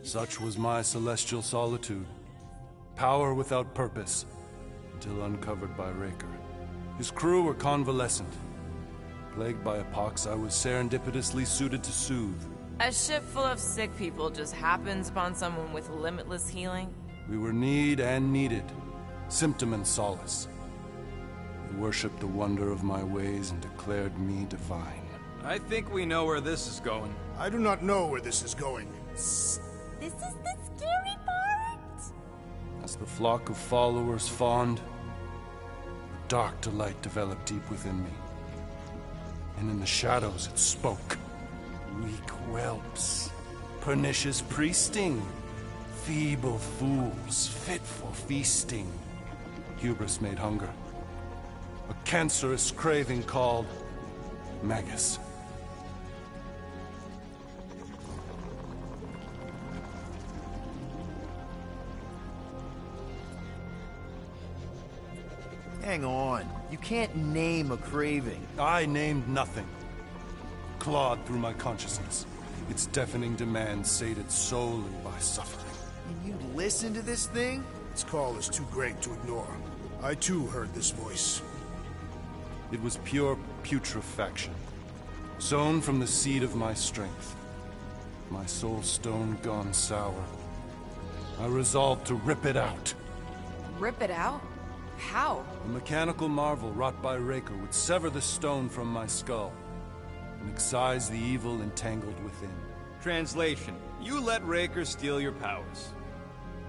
Such was my celestial solitude. Power without purpose, until uncovered by Raker. His crew were convalescent. Plagued by a pox, I was serendipitously suited to soothe. A ship full of sick people just happens upon someone with limitless healing? We were need and needed, symptom and solace. They worshipped the wonder of my ways and declared me divine. I think we know where this is going. I do not know where this is going. This is the scary part. As the flock of followers fawned, a dark delight developed deep within me. And in the shadows it spoke. Weak whelps, pernicious priesting, feeble fools, fit for feasting. Hubris made hunger. A cancerous craving called Magus. Hang on. You can't name a craving. I named nothing. Clawed through my consciousness. Its deafening demands sated solely by suffering. And you listen to this thing? Its call is too great to ignore. I too heard this voice. It was pure putrefaction, sown from the seed of my strength. My soul stone gone sour. I resolved to rip it out. Rip it out? How? A mechanical marvel wrought by Raker would sever the stone from my skull and excise the evil entangled within. Translation: you let Raker steal your powers.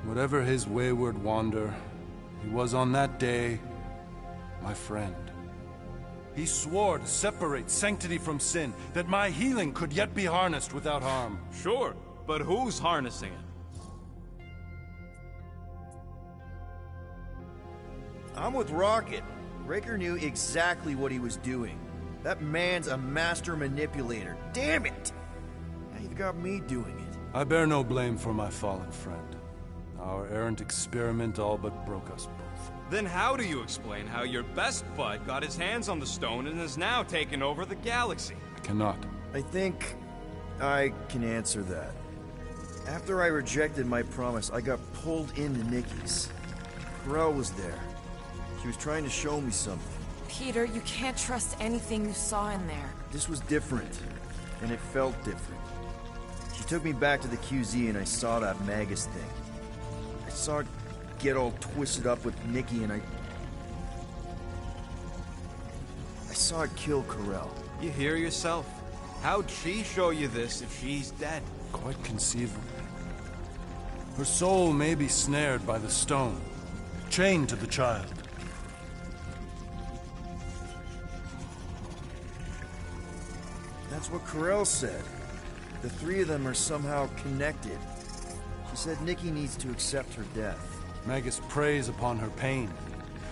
Whatever his wayward wander, he was on that day my friend. He swore to separate sanctity from sin, that my healing could yet be harnessed without harm. Sure, but who's harnessing it? I'm with Rocket. Raker knew exactly what he was doing. That man's a master manipulator. Damn it! Now you've got me doing it. I bear no blame for my fallen friend. Our errant experiment all but broke us both. Then how do you explain how your best bud got his hands on the stone and has now taken over the galaxy? I cannot. I think I can answer that. After I rejected my promise, I got pulled into Nikki's. Corel was there. She was trying to show me something. Peter, you can't trust anything you saw in there. This was different, and it felt different. She took me back to the QZ and I saw that Magus thing. I saw it get all twisted up with Nikki and I saw it kill Corel. You hear yourself? How'd she show you this if she's dead? Quite conceivably. Her soul may be snared by the stone, chained to the child. That's what Corel said. The three of them are somehow connected. She said Nikki needs to accept her death. Magus preys upon her pain,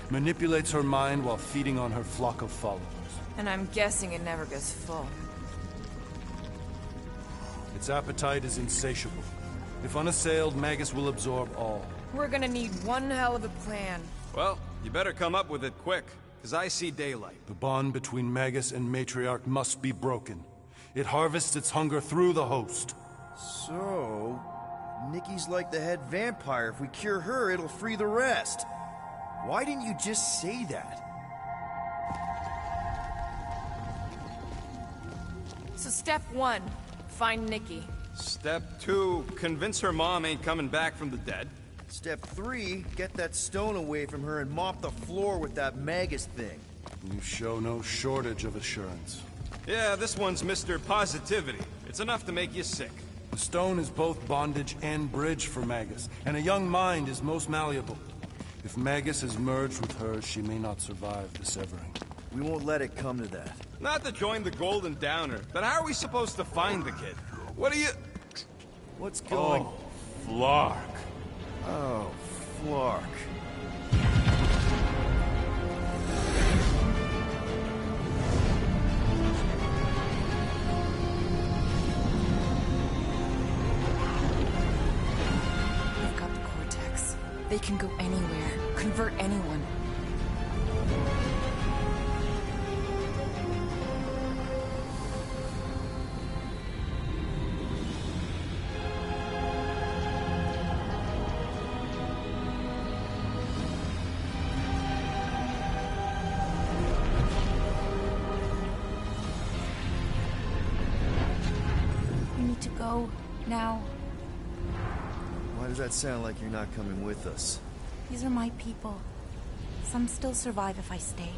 manipulates her mind while feeding on her flock of followers. And I'm guessing it never goes full. Its appetite is insatiable. If unassailed, Magus will absorb all. We're gonna need one hell of a plan. Well, you better come up with it quick, because I see daylight. The bond between Magus and Matriarch must be broken. It harvests its hunger through the host. So, Nikki's like the head vampire. If we cure her, it'll free the rest. Why didn't you just say that? So step 1, find Nikki. Step 2, convince her mom ain't coming back from the dead. Step 3, get that stone away from her and mop the floor with that Magus thing. You show no shortage of assurance. Yeah, this one's Mr. Positivity. It's enough to make you sick. The stone is both bondage and bridge for Magus, and a young mind is most malleable. If Magus is merged with hers, she may not survive the severing. We won't let it come to that. Not to join the Golden Downer, but how are we supposed to find the kid? What are you... What's going... Oh, Flark. Oh, Flark. We've got the Cortex. They can go anywhere, convert anyone. to go now. Why does that sound like you're not coming with us? These are my people. Some still survive if I stay.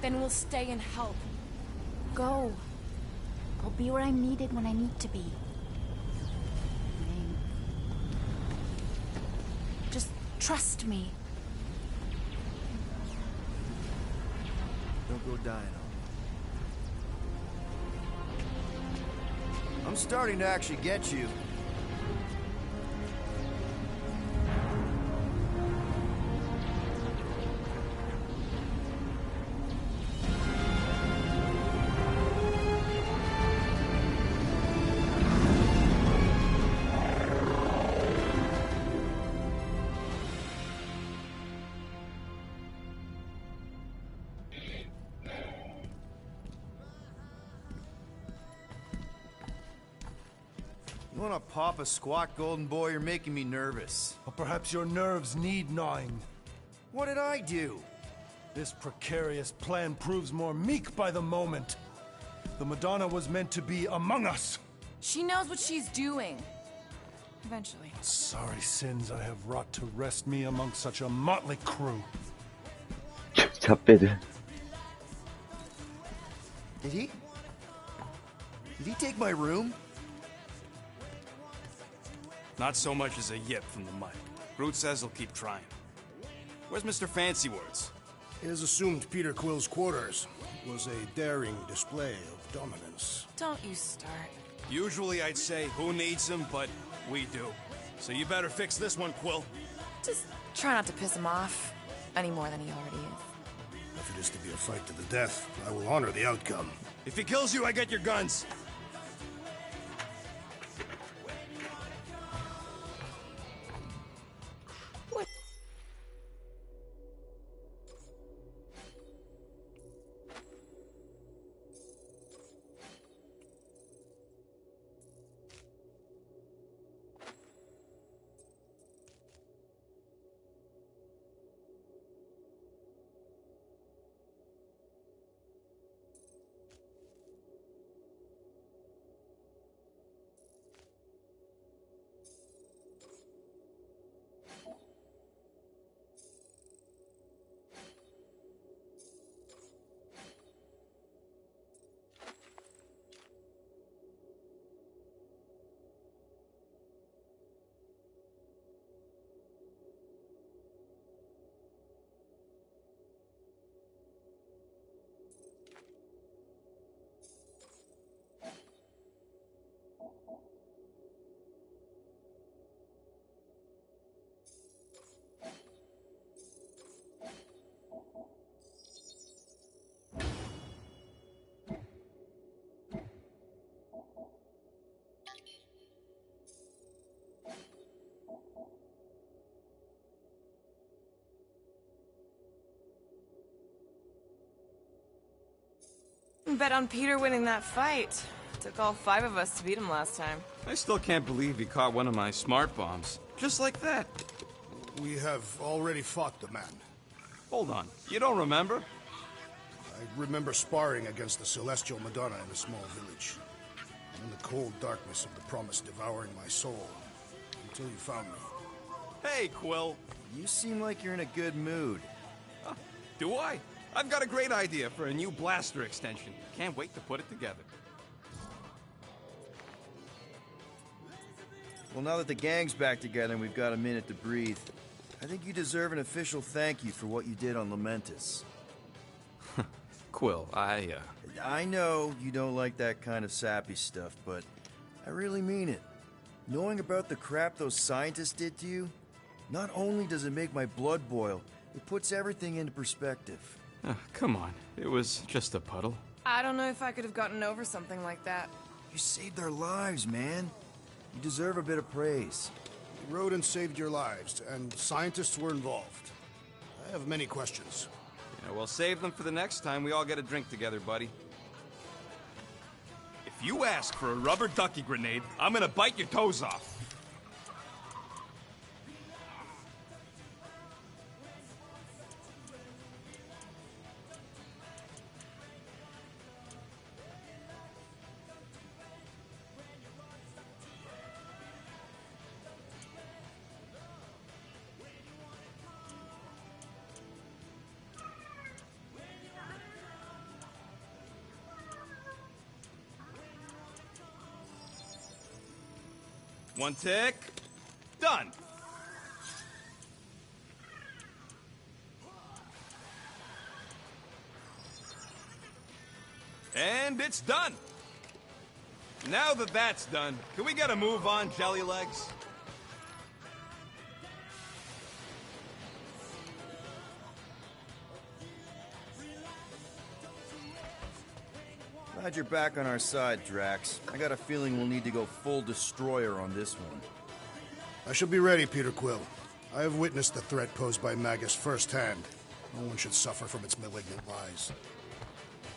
Then we'll stay and help. Go. I'll be where I'm needed when I need to be. Just trust me. Don't go dying on me. I'm starting to actually get you. You wanna pop a squat, golden boy? You're making me nervous. Or perhaps your nerves need gnawing. What did I do? This precarious plan proves more meek by the moment. The Madonna was meant to be among us. She knows what she's doing. Eventually. Sorry sins I have wrought to wrest me among such a motley crew. 잡배들. Did he? Did he take my room? Not so much as a yip from the mud. Groot says he'll keep trying. Where's Mr. Fancy Words? It is assumed Peter Quill's quarters was a daring display of dominance. Don't you start. Usually I'd say, who needs him, but we do. So you better fix this one, Quill. Just try not to piss him off any more than he already is. If it is to be a fight to the death, I will honor the outcome. If he kills you, I get your guns. Bet on Peter winning that fight. Took all 5 of us to beat him last time. I still can't believe he caught one of my smart bombs. Just like that. We have already fought the man. Hold on. You don't remember? I remember sparring against the Celestial Madonna in a small village. In the cold darkness of the promise devouring my soul. Until you found me. Hey, Quill. You seem like you're in a good mood. Do I? I've got a great idea for a new blaster extension. Can't wait to put it together. Well, now that the gang's back together and we've got a minute to breathe, I think you deserve an official thank you for what you did on Lamentus. Quill, I know you don't like that kind of sappy stuff, but I really mean it. Knowing about the crap those scientists did to you, not only does it make my blood boil, it puts everything into perspective. Come on. It was just a puddle. I don't know if I could have gotten over something like that. You saved their lives, man. You deserve a bit of praise. You rode and saved your lives, and scientists were involved. I have many questions. Yeah, well, save them for the next time we all get a drink together, buddy. If you ask for a rubber ducky grenade, I'm gonna bite your toes off. One tick. Done. And it's done. Now that that's done, can we get a move on, Jelly Legs? Glad you're back on our side, Drax. I got a feeling we'll need to go full destroyer on this one. I shall be ready, Peter Quill. I have witnessed the threat posed by Magus firsthand. No one should suffer from its malignant lies.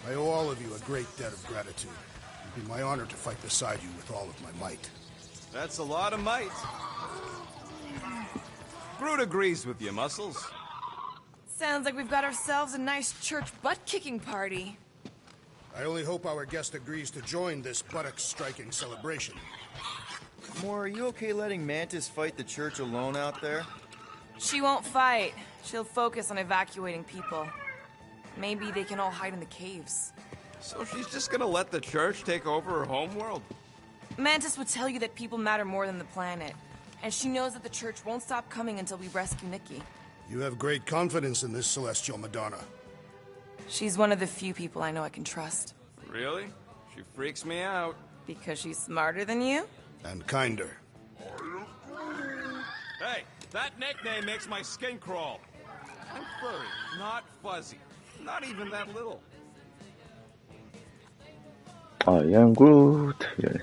I owe all of you a great debt of gratitude. It would be my honor to fight beside you with all of my might. That's a lot of might. Groot agrees with you, Muscles. Sounds like we've got ourselves a nice church butt-kicking party. I only hope our guest agrees to join this buttock-striking celebration. Moore, are you okay letting Mantis fight the church alone out there? She won't fight. She'll focus on evacuating people. Maybe they can all hide in the caves. So she's just gonna let the church take over her homeworld? Mantis would tell you that people matter more than the planet. And she knows that the church won't stop coming until we rescue Nikki. You have great confidence in this celestial Madonna. She's one of the few people I know I can trust. Really? She freaks me out. Because she's smarter than you? And kinder. Hey, that nickname makes my skin crawl. I'm furry, not fuzzy. Not even that little. I am Groot. 예.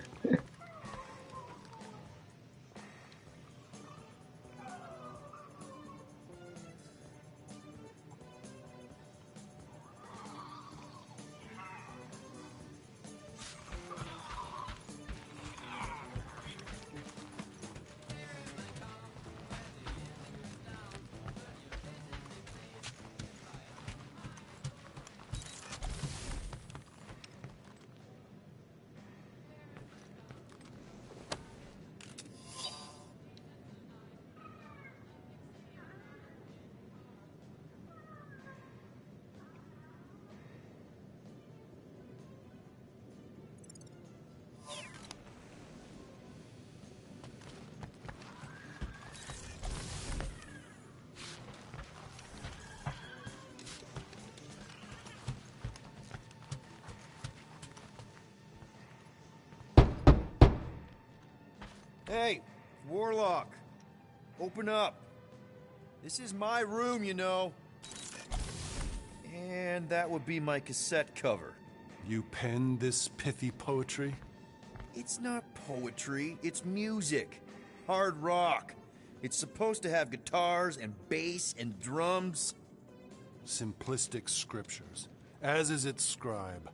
Hey, Warlock. Open up. This is my room, you know. And that would be my cassette cover. You penned this pithy poetry? It's not poetry, it's music. Hard rock. It's supposed to have guitars and bass and drums. Simplistic scriptures, as is its scribe.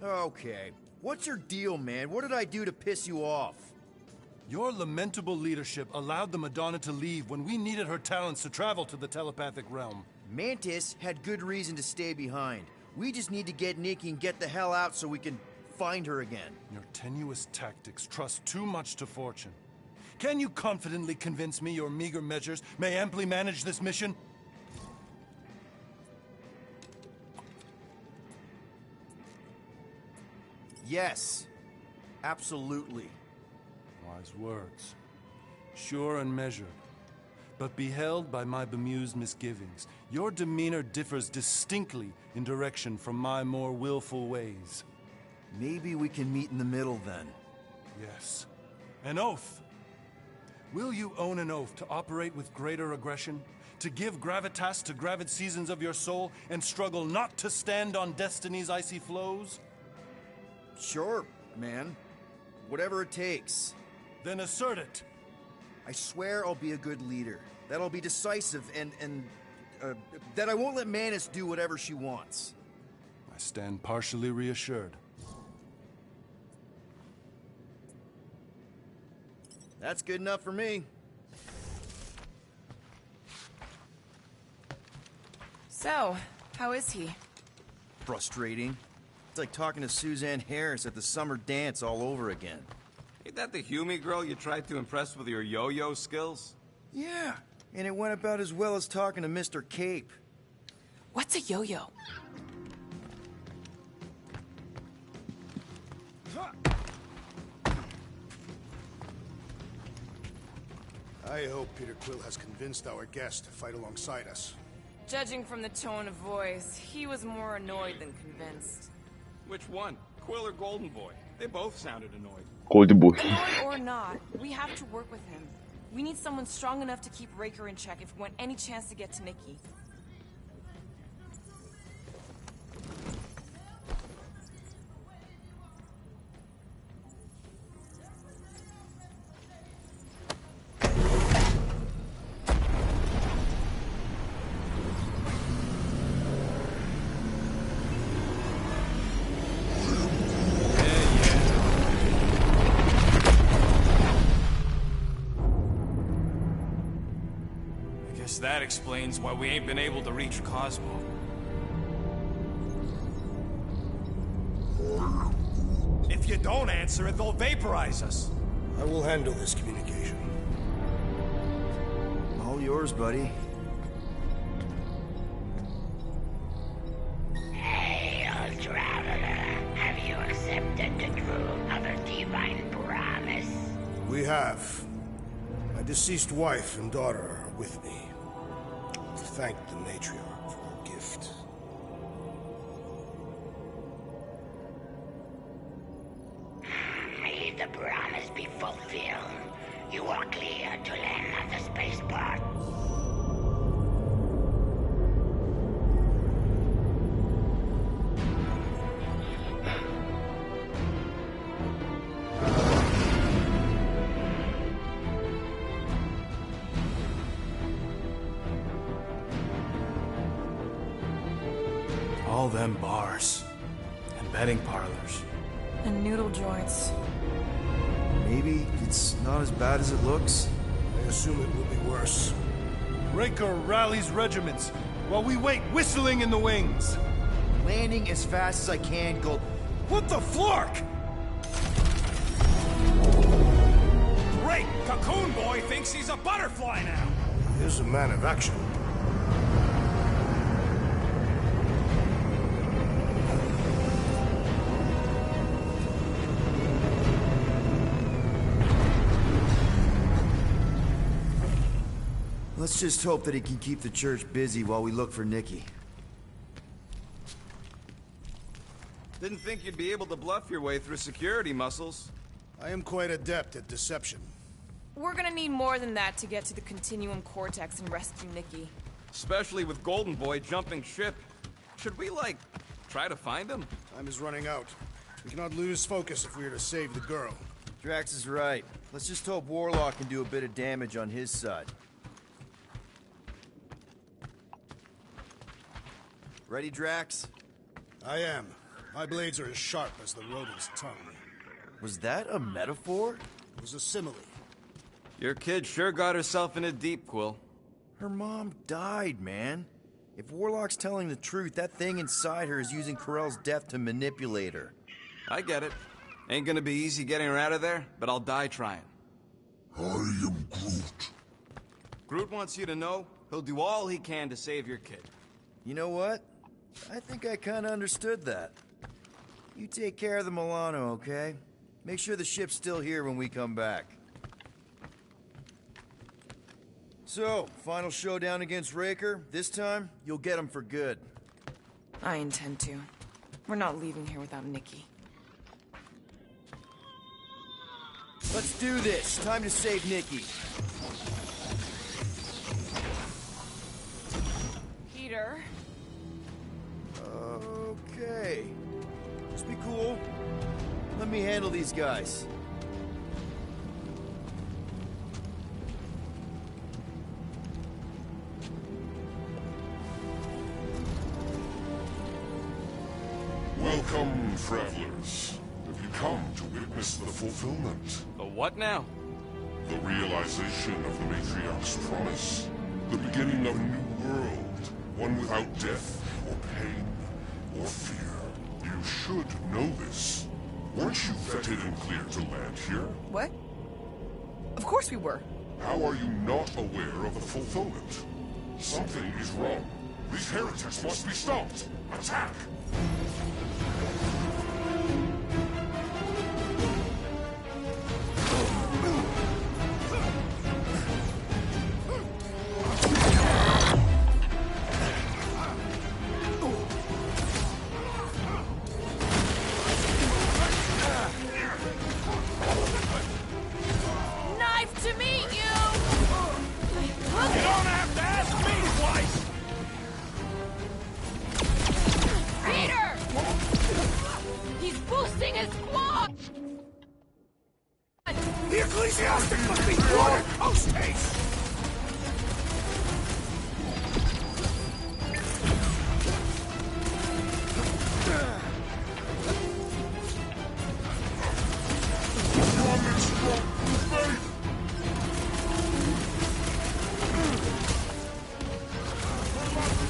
Okay. What's your deal, man? What did I do to piss you off? Your lamentable leadership allowed the Madonna to leave when we needed her talents to travel to the telepathic realm. Mantis had good reason to stay behind. We just need to get Nikki and get the hell out so we can find her again. Your tenuous tactics trust too much to fortune. Can you confidently convince me your meager measures may amply manage this mission? Yes. Absolutely. Wise words. Sure and measured. But beheld by my bemused misgivings, your demeanor differs distinctly in direction from my more willful ways. Maybe we can meet in the middle then. Yes. An oath. Will you own an oath to operate with greater aggression? To give gravitas to gravid seasons of your soul and struggle not to stand on destiny's icy flows? Sure, man. Whatever it takes. Then assert it. I swear I'll be a good leader. That I'll be decisive and that I won't let Mantis do whatever she wants. I stand partially reassured. That's good enough for me. So, how is he? Frustrating. It's like talking to Suzanne Harris at the summer dance all over again. Ain't that the Hume girl you tried to impress with your yo-yo skills? Yeah, and it went about as well as talking to Mr. Cape. What's a yo-yo? I hope Peter Quill has convinced our guest to fight alongside us. Judging from the tone of voice, he was more annoyed than convinced. Which one? Quill or Golden Boy? They both sounded annoyed. 골드보이. Annoyed or not, we have to work with him. We need someone strong enough to keep Raker in check if we want any chance to get to Nikki. That explains why we ain't been able to reach Cosmo. If you don't answer it, they'll vaporize us. I will handle this communication. All yours, buddy. Hail, traveler. Have you accepted the truth of a divine promise? We have. My deceased wife and daughter are with me. Thank the matriarch for her gift. May the promise be fulfilled. You are clear to land at the spaceport. All them bars. And betting parlors. And noodle joints. Maybe it's not as bad as it looks. I assume it will be worse. Raker rallies regiments while we wait whistling in the wings. Landing as fast as I can, Gold. What the flark? Great! Cocoon Boy thinks he's a butterfly now! Here's a man of action. Let's just hope that he can keep the church busy while we look for Nikki. Didn't think you'd be able to bluff your way through security muscles. I am quite adept at deception. We're gonna need more than that to get to the Continuum Cortex and rescue Nikki. Especially with Golden Boy jumping ship. Should we, like, try to find him? Time is running out. We cannot lose focus if we are to save the girl. Drax is right. Let's just hope Warlock can do a bit of damage on his side. Ready, Drax? I am. My blades are as sharp as the rodent's tongue. Was that a metaphor? It was a simile. Your kid sure got herself in a deep, Quill. Her mom died, man. If Warlock's telling the truth, that thing inside her is using Corell's death to manipulate her. I get it. Ain't gonna be easy getting her out of there, but I'll die trying. I am Groot. Groot wants you to know he'll do all he can to save your kid. You know what? I think I kinda understood that. You take care of the Milano, okay? Make sure the ship's still here when we come back. So, final showdown against Raker. This time, you'll get him for good. I intend to. We're not leaving here without Nikki. Let's do this. Time to save Nikki. Peter? Okay. Just be cool. Let me handle these guys. Welcome, travelers. Have you come to witness the fulfillment? The what now? The realization of the Matriarch's promise. The beginning of a new world. One without death, or pain, or fear. You should know this. Weren't you vetted and cleared to land here? What? Of course we were. How are you not aware of the fulfillment? Something is wrong. These heretics must be stopped. Attack! The ecclesiastic must be thwarted post-haste!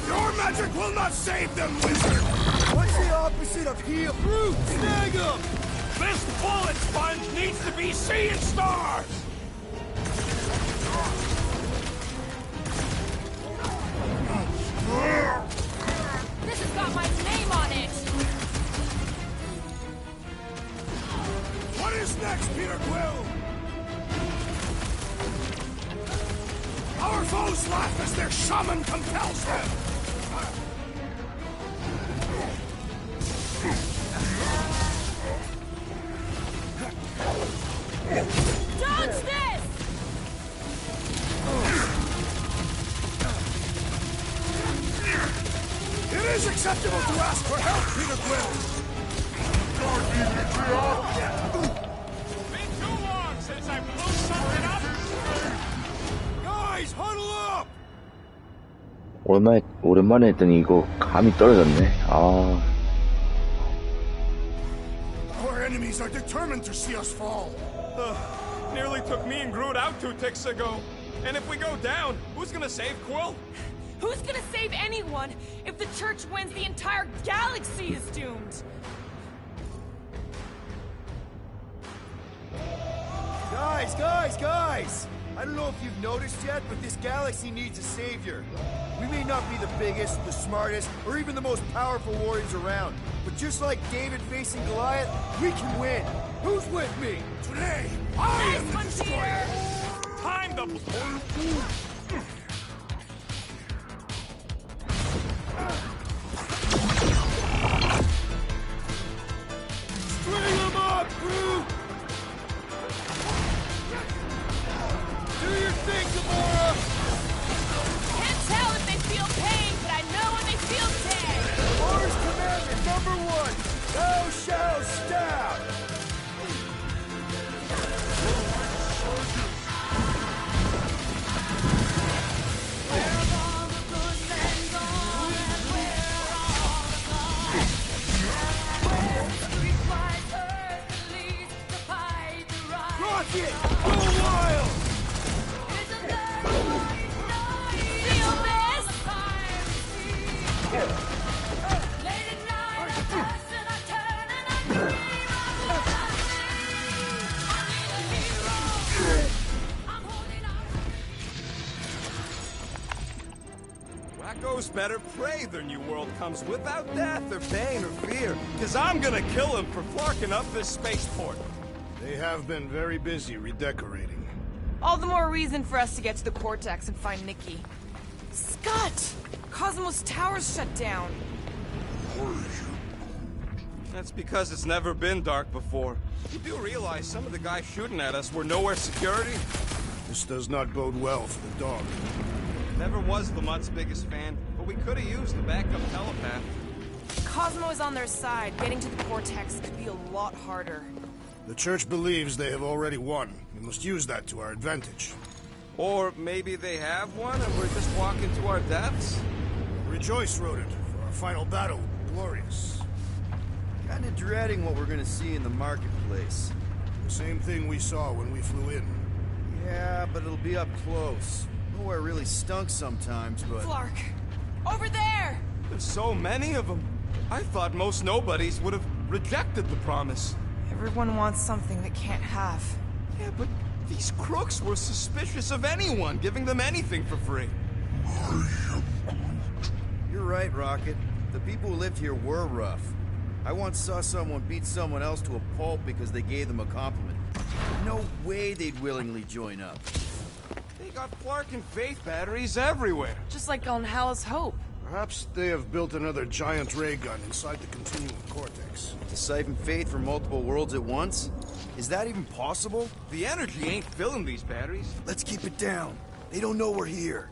Your magic will not save them, wizard! What's the opposite of heal? Fruit! Snag him! This bullet sponge needs to be seeing stars! This has got my name on it! What is next, Peter Quill? Our foes laugh as their shaman compels them! Dodge this! It is acceptable to ask for help, Peter Quill! Been too long since I blew something up! Guys, huddle up! 오랜만에 했더니 이거 감이 떨어졌네. 아. Our enemies are determined to see us fall. Nearly took me and Groot out 2 ticks ago. And if we go down, who's gonna save Quill? Who's gonna save anyone? If the church wins, the entire galaxy is doomed! Guys! I don't know if you've noticed yet, but this galaxy needs a savior. We may not be the biggest, the smartest, or even the most powerful warriors around, but just like David facing Goliath, we can win. Who's with me? Today, I am the destroyer! Time to... String them up, Groot! Do your thing, Gamora! Can't tell if they feel pain, but I know when they feel dead! Mars Commander #1, thou shalt stab! Rocket! Go wild! Feel this? Wackos better pray their new world comes without death or pain or fear, because I'm gonna kill him for flarking up this spaceport. They have been very busy redecorating. All the more reason for us to get to the Cortex and find Nikki. Scott! Cosmos Tower's shut down. That's because it's never been dark before. You do realize some of the guys shooting at us were nowhere security? This does not bode well for the dog. Never was Lamott's biggest fan, but we could have used the backup telepath. Cosmo is on their side. Getting to the Cortex could be a lot harder. The Church believes they have already won. We must use that to our advantage. Or maybe they have won and we're just walking to our deaths? Rejoice, Rodent, for our final battle will be glorious. Kinda dreading what we're gonna see in the marketplace. The same thing we saw when we flew in. Yeah, but it'll be up close. Nowhere really stunk sometimes, but... Flark! Over there! There's so many of them. I thought most nobodies would have rejected the promise. Everyone wants something they can't have. Yeah, but these crooks were suspicious of anyone giving them anything for free. You're right, Rocket. The people who lived here were rough. I once saw someone beat someone else to a pulp because they gave them a compliment. No way they'd willingly join up. They got Flark and Faith batteries everywhere. Just like on Hal's Hope. Perhaps they have built another giant ray gun inside the continuum cortex. To siphon Faith from multiple worlds at once? Is that even possible? The energy ain't filling these batteries. Let's keep it down. They don't know we're here.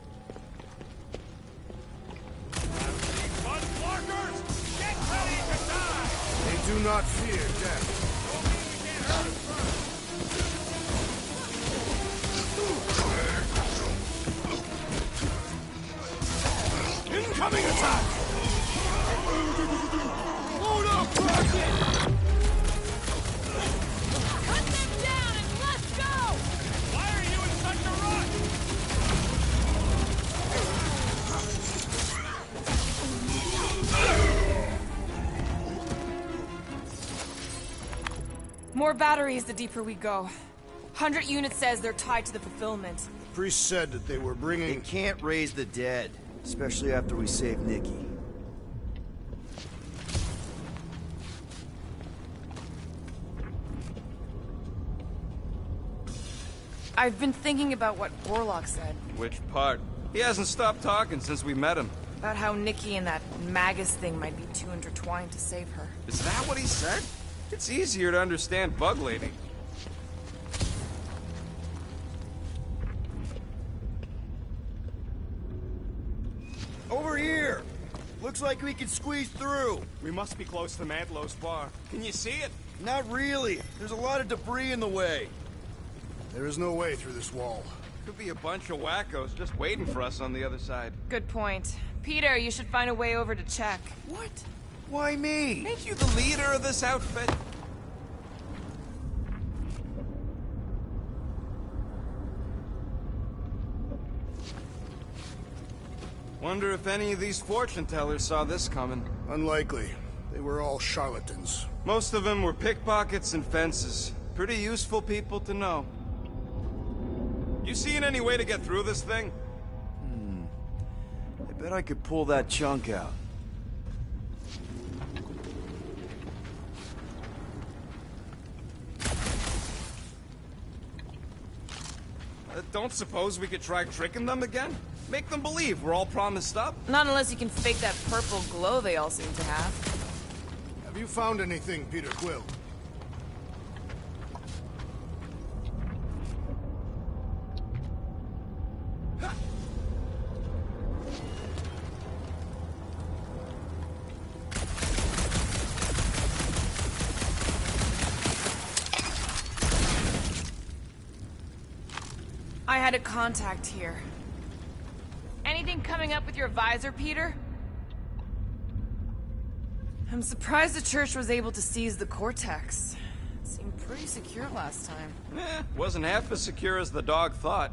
Flarkers, get ready to die! They do not fear death. More batteries the deeper we go. 100 units says they're tied to the fulfillment. Priest said that they were bringing... They can't raise the dead, especially after we save Nikki. I've been thinking about what Orlok said. Which part? He hasn't stopped talking since we met him. About how Nikki and that Magus thing might be too intertwined to save her. Is that what he said? It's easier to understand Bug Lady. Over here! Looks like we can squeeze through. We must be close to Mantlow's bar. Can you see it? Not really. There's a lot of debris in the way. There is no way through this wall. Could be a bunch of wackos just waiting for us on the other side. Good point. Peter, you should find a way over to check. What? Why me? Ain't you the leader of this outfit? Wonder if any of these fortune tellers saw this coming. Unlikely. They were all charlatans. Most of them were pickpockets and fences. Pretty useful people to know. You seen any way to get through this thing? I bet I could pull that chunk out. Don't suppose we could try tricking them again? Make them believe we're all promised up? Not unless you can fake that purple glow they all seem to have. Have you found anything, Peter Quill? I had a contact here. Anything coming up with your visor, Peter? I'm surprised the church was able to seize the Cortex. It seemed pretty secure last time. Wasn't half as secure as the dog thought.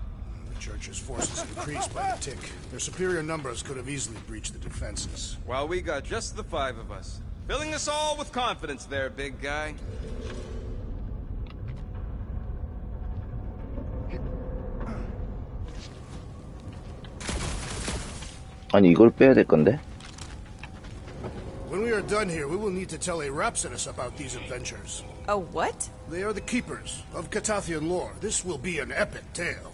The church's forces increased by the tick. Their superior numbers could have easily breached the defenses. While we got just the 5 of us. Filling us all with confidence there, big guy. 아니 이걸 빼야 될 건데? When we are done here, we will need to tell a Rhapsodus about these adventures. A what? They are the keepers of Catathian lore. This will be an epic tale.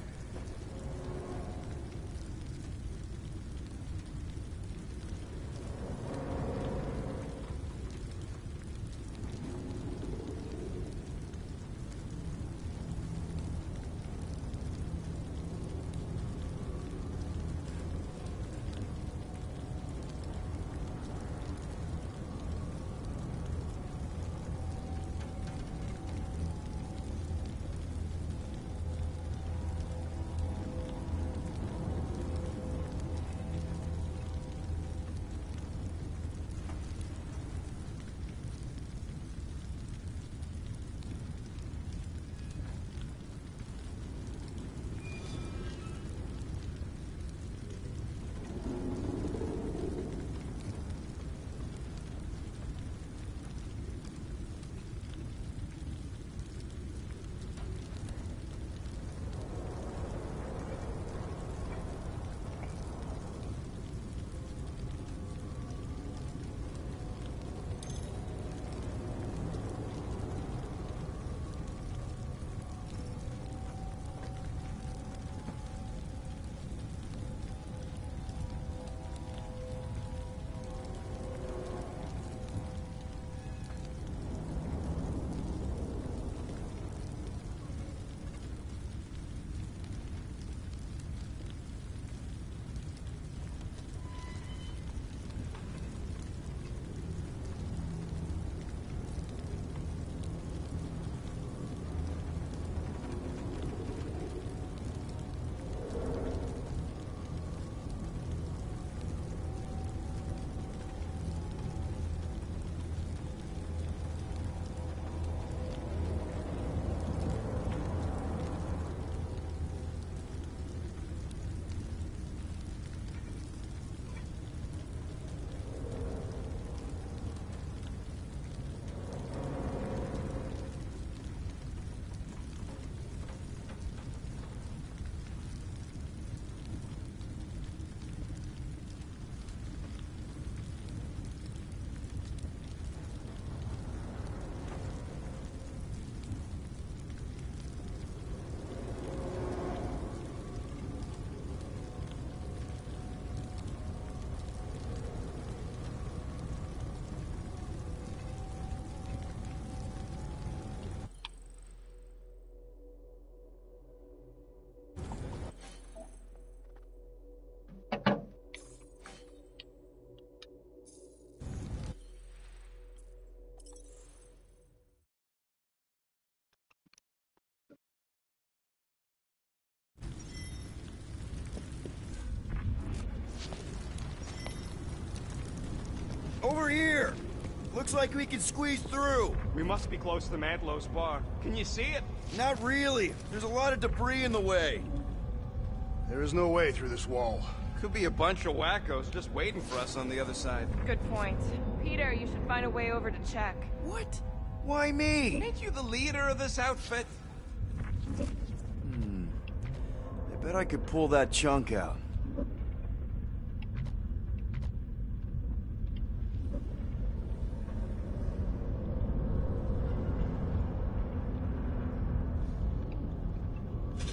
Over here! Looks like we can squeeze through. We must be close to Mantlow's bar. Can you see it? Not really. There's a lot of debris in the way. There is no way through this wall. Could be a bunch of wackos just waiting for us on the other side. Good point. Peter, you should find a way over to check. What? Why me? Ain't you the leader of this outfit? I bet I could pull that chunk out.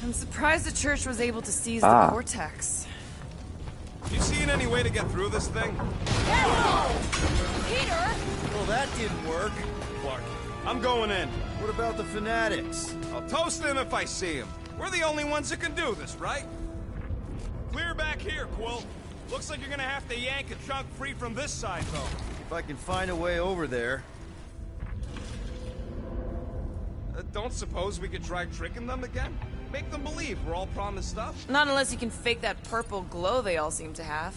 I'm surprised the church was able to seize the cortex. You seen any way to get through this thing? Peter! Well, that didn't work. Clark, I'm going in. What about the fanatics? I'll toast them if I see them. We're the only ones that can do this, right? Clear back here, Quill. Looks like you're gonna have to yank a chunk free from this side, though. If I can find a way over there. Don't suppose we could try tricking them again? Make them believe we're all promised stuff? Not unless you can fake that purple glow they all seem to have.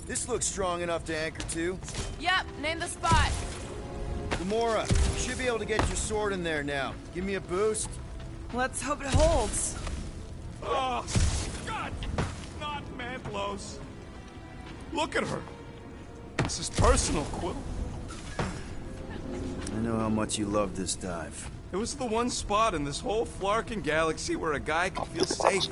This looks strong enough to anchor to. Yep, name the spot. Gamora, you should be able to get your sword in there now. Give me a boost. Let's hope it holds. Oh, God! Not Mantlow's. Look at her. This is personal, Quill. I know how much you love this dive. It was the one spot in this whole Flarkin galaxy where a guy could feel safe.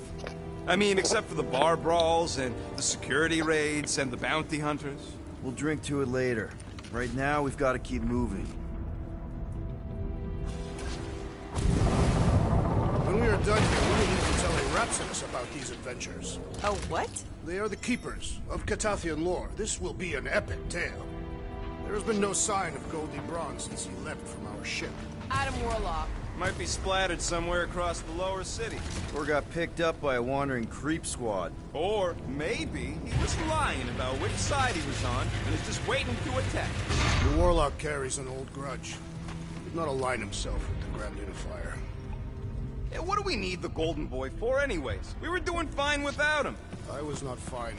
I mean, except for the bar brawls and the security raids and the bounty hunters. We'll drink to it later. Right now, we've got to keep moving. When we are done here, we will need to tell a Rhapsodus about these adventures. Oh, what? They are the keepers of Catathian lore. This will be an epic tale. There has been no sign of Goldie Braun since he left from our ship. Adam Warlock. Might be splattered somewhere across the lower city. Or got picked up by a wandering creep squad. Or maybe he was lying about which side he was on and is just waiting to attack. The Warlock carries an old grudge. He did not align himself with the Grand Unifier. Hey, what do we need the Golden Boy for anyways? We were doing fine without him. I was not fine.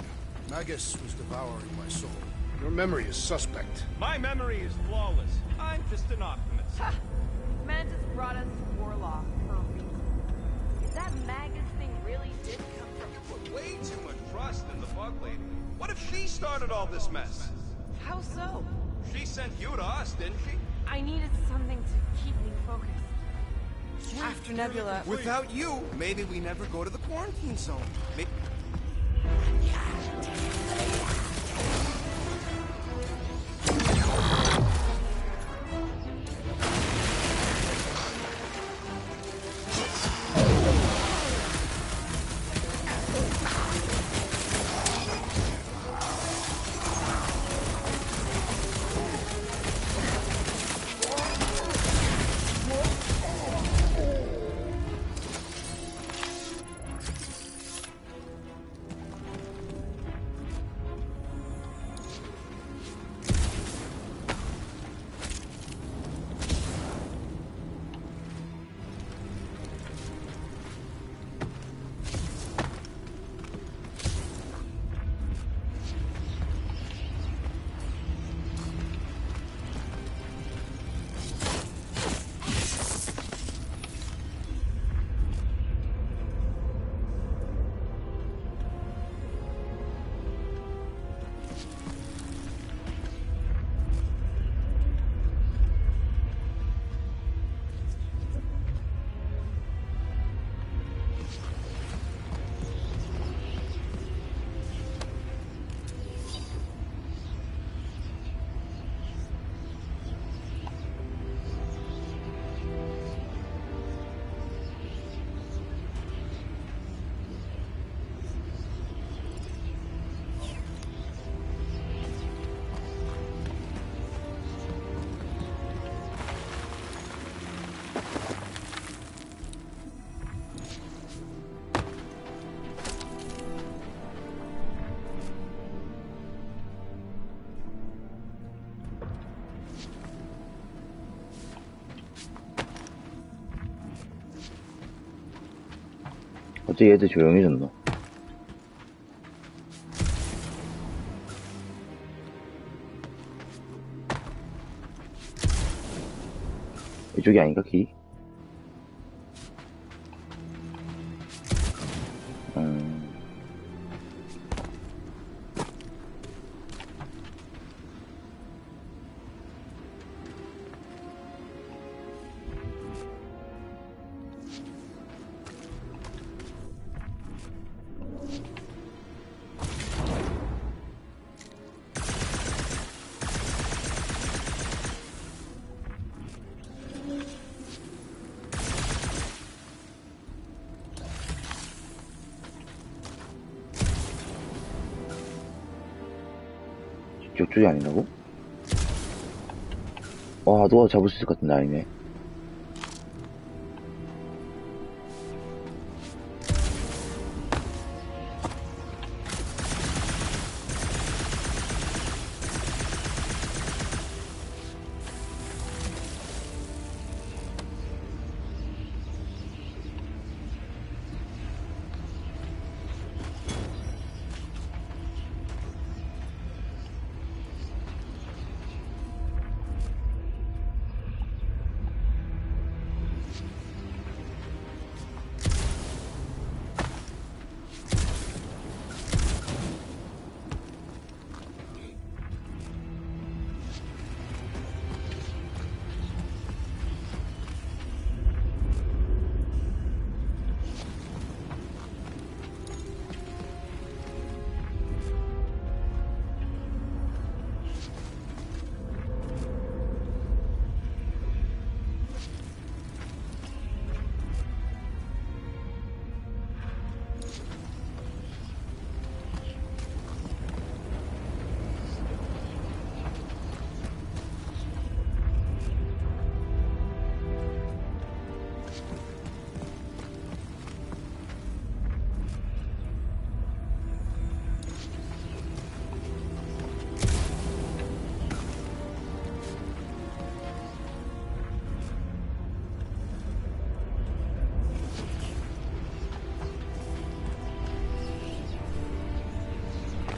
Magus was devouring my soul. Your memory is suspect. My memory is flawless. I'm just an optimist. Ha! Mantis brought us to Warlock for a reason. If that Magus thing really did come from... You put way too much trust in the bug lady. What if she started all this mess? How so? She sent you to us, didn't she? I needed something to keep me focused. After Nebula... Without you, maybe we never go to the quarantine zone. Maybe... 어째 얘들 조용해졌노? 이쪽이 아닌가, 키? 이쪽이 아니라고? 와, 너가 잡을 수 있을 것 같은데 아니네.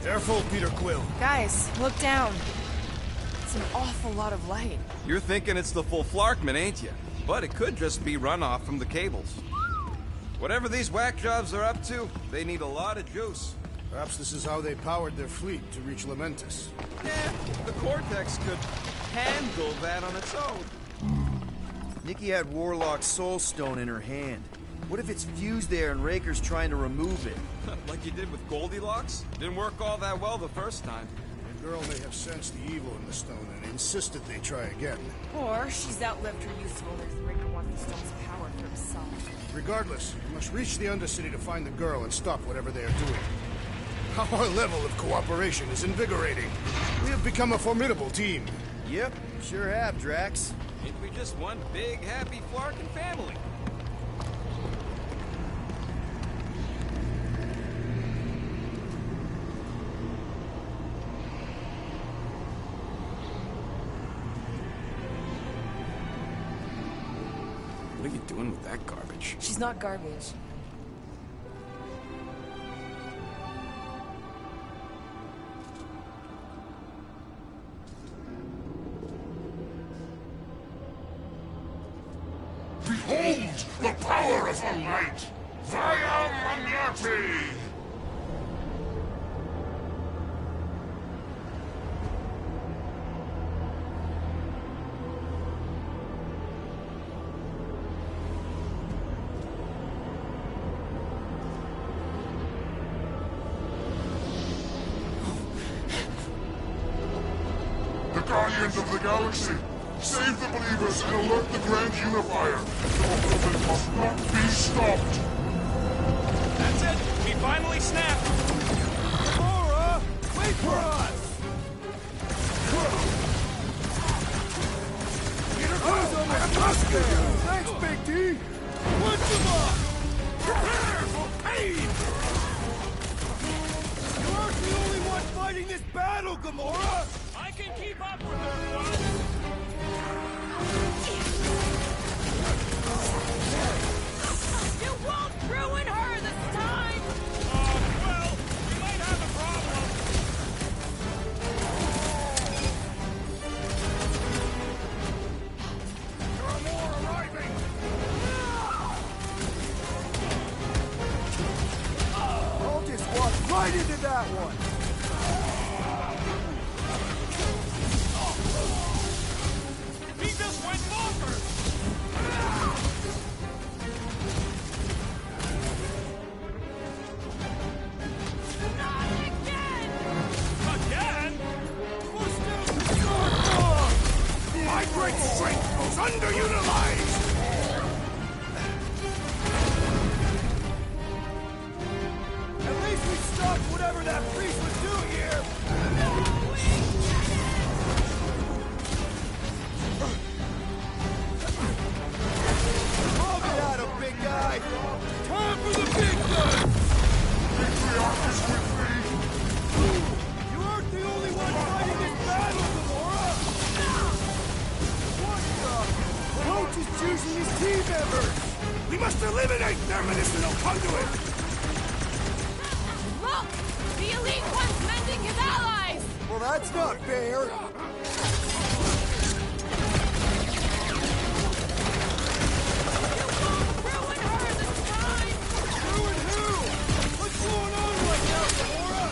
Careful, Peter Quill. Guys, look down. It's an awful lot of light. You're thinking it's the full Flarkman, ain't you? But it could just be runoff from the cables. Whatever these whack jobs are up to, they need a lot of juice. Perhaps this is how they powered their fleet to reach Lamentus. Yeah, the Cortex could handle that on its own. Nikki had Warlock's Soul Stone in her hand. What if it's fused there and Raker's trying to remove it? Like you did with Goldilocks? Didn't work all that well the first time. The girl may have sensed the evil in the stone and insisted they try again. Or she's outlived her usefulness and Raker wants the stone's power for himself. Regardless, we must reach the Undercity to find the girl and stop whatever they are doing. Our level of cooperation is invigorating. We have become a formidable team. Yep, sure have, Drax. Ain't we just one big, happy Flarkin family? What are you doing with that garbage? She's not garbage. Behold the power of the light! Via Magnati! The Guardians of the Galaxy! Save the believers and alert the Grand Unifier! The fulfillment must not be stopped! That's it! We finally snapped! Gamora! Wait for us! Peter Quill's almost there! Thanks, Big D! Punch him up! Prepare for pain! You aren't the only one fighting this battle, Gamora! I can keep up with her, You won't ruin her this time! well, we might have a problem. right into that one! He just went bonkers! Not again! Again? Push down the sword! My great strength goes underutilized! At least we stopped whatever that priest was doing here! Love it out of big guy! Time for the big gun! You aren't the only one fighting this battle, Gamora! What the? Coach is choosing his team members! We must eliminate their medicinal conduit! Look! The Elite One's mending his allies! Well, that's not fair! Ruin her this time! Ruin who? What's going on right now, Gamora?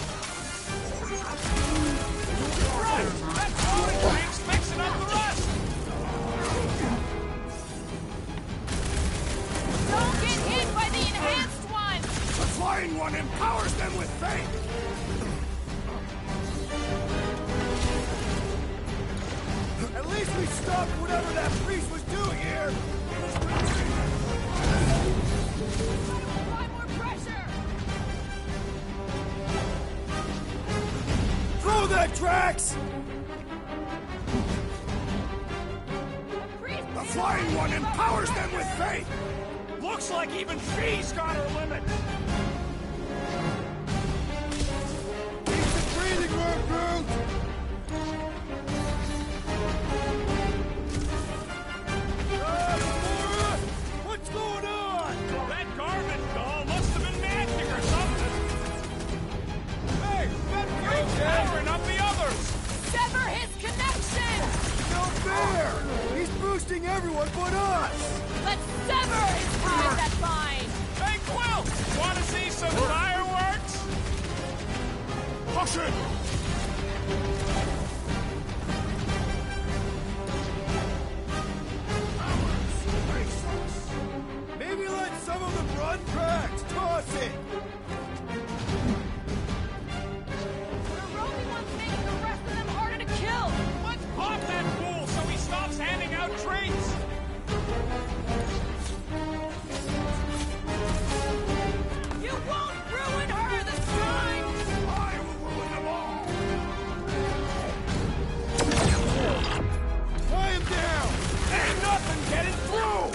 Right! That throwing tank's mixing up the rest! Don't get hit by the enhanced one! The flying one empowers them with faith! At least we stopped whatever that priest was doing here! Apply more pressure! Throw that, Drax! The flying one empowers them with faith! Looks like even she's got her limit! Keep the breathing room, Groot! Gamora! What's going on? That garbage doll must have been magic or something! Hey, that He's powering up the others! Sever his connection! no fair! He's boosting everyone but us! Let's sever his ties that bind! Hey, Quill! Want to see some fireworks? Push it! Maybe let some of them run, Drax! Toss it! The roving one's making the rest of them harder to kill! Let's pop that fool so he stops handing out treats! You won't ruin her this time! I will ruin them all! Tie him down! Ain't nothing getting through!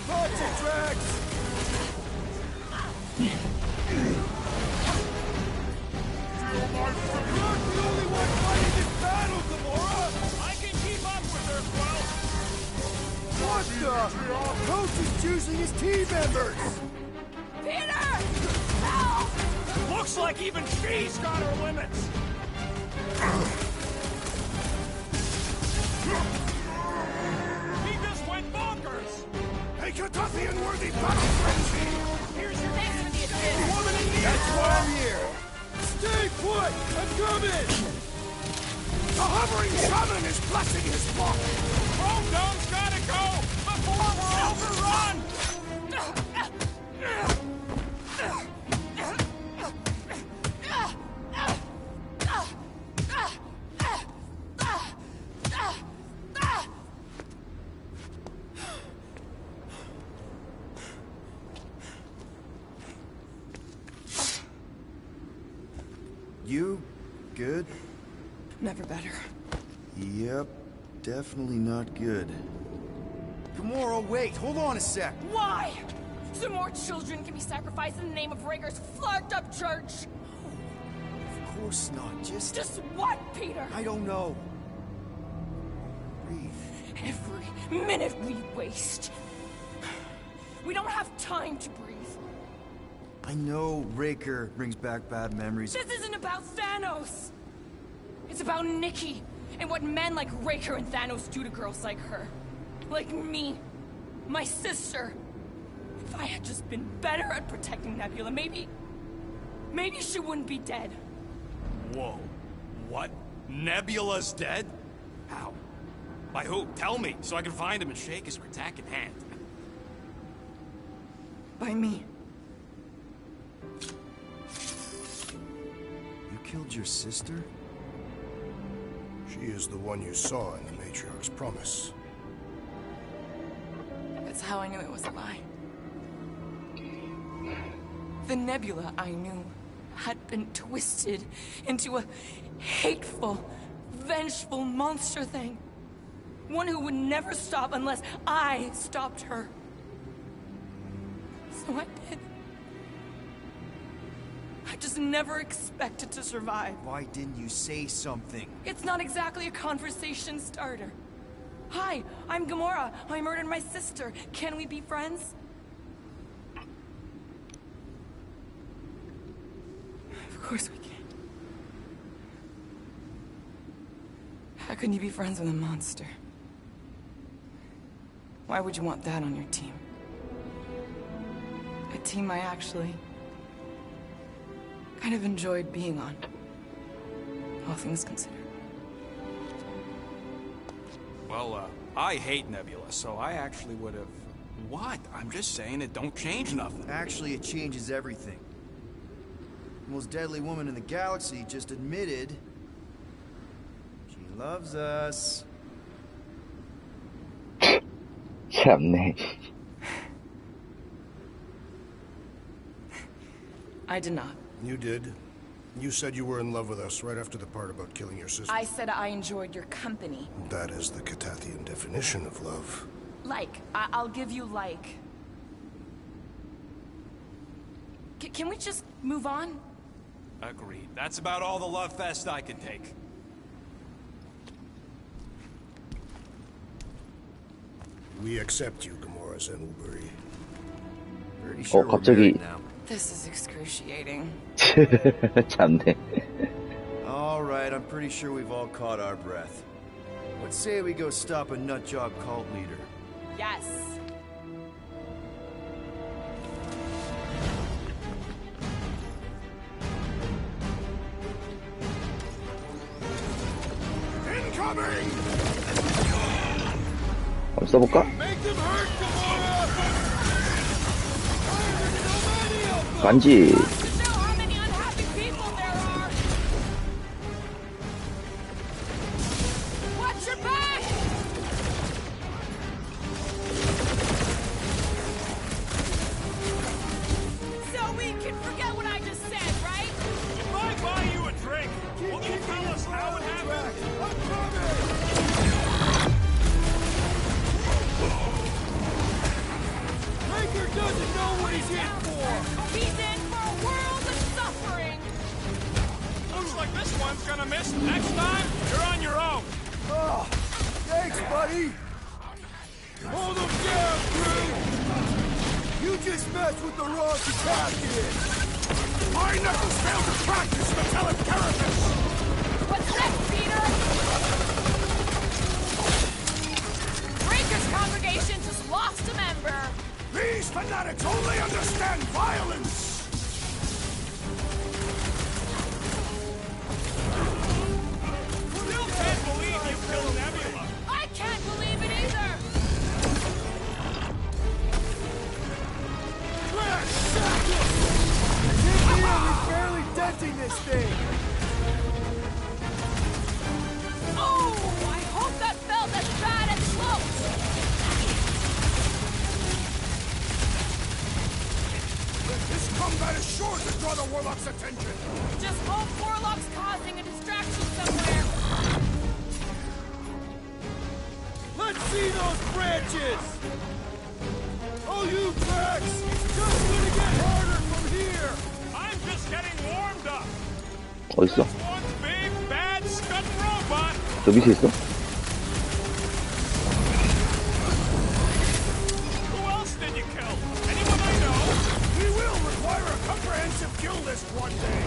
Punch it, Drax! You're the only one fighting this battle, Gamora! I can keep up with her, Quill! What the? Coach is choosing his team members! Peter! Help! Looks like even she's got her limits! He just went bonkers! A Cartothian-worthy battle frenzy! Here's your thanks for the assist! That's why I'm here! Stay put! I'm coming! The hovering shaman is blessing his flock! Chrome Dome's gotta go before we're overrun! You good? Never better. Yep, definitely not good. Gamora, wait! Hold on a sec! Why? So more children can be sacrificed in the name of Rager's flarked up church? Of course not, Just what, Peter? I don't know. Breathe. Every minute we waste. We don't have time to breathe. I know Raker brings back bad memories. This isn't about Thanos. It's about Nikki and what men like Raker and Thanos do to girls like her. Like me. My sister. If I had just been better at protecting Nebula, maybe she wouldn't be dead. Whoa. What? Nebula's dead? How? By who? Tell me, so I can find him and shake his Kratak in hand. By me. You killed your sister? She is the one you saw in the Matriarch's promise. That's how I knew it was a lie. The Nebula I knew had been twisted into a hateful, vengeful monster thing. One who would never stop unless I stopped her. So I did. I just never expected to survive. Why didn't you say something? It's not exactly a conversation starter. Hi, I'm Gamora. I murdered my sister. Can we be friends? Of course we can. How can you be friends with a monster? Why would you want that on your team? A team I actually kind of enjoyed being on, all things considered. Well, I hate Nebula, so I actually would have... What? I'm just saying it don't change nothing. Actually, it changes everything. The most deadly woman in the galaxy just admitted she loves us. 참네. I did not. You did. You said you were in love with us right after the part about killing your sister. I said I enjoyed your company. That is the Catathian definition of love. Like. I'll give you like. Can we just move on? Agreed. That's about all the love fest I can take. We accept you, Gamora Zenwoobury. Pretty sure we're 갑자기 married now. This is excruciating. 참네. All right, I'm pretty sure we've all caught our breath. Let's say we go stop a nutjob cult leader. Yes. Incoming! 한번 써볼까? Make them hurt, Gamora! 간지. Show how many unhappy people there are. Watch your back! So we can forget what I just said, right? If I buy you a drink, will you tell us how it happened? I'm coming! Raker doesn't know what he's in for! He's in for a world of suffering. Looks like this one's gonna miss. Next time, you're on your own. Oh, thanks, buddy! Hold him down, Drew! You just messed with the wrong Catathian! My knuckles failed to practice metallic carapace! What's next, Peter? Breaker's congregation just lost a member. These fanatics only understand violence! Still can't believe you killed Nebula. I can't believe it either. Crash! Shackle! He's barely denting this thing! Oh, I hope that felt as bad as close. This combat is sure to draw the Warlock's attention! Just hope Warlock's causing a distraction somewhere. Let's see those branches! Oh, you cracks! It's just gonna get harder from here! I'm just getting warmed up. 어딨어? One big bad scut robot. 저 밑에 있어? Who else did you kill? Anyone I know? We will require a comprehensive kill list one day!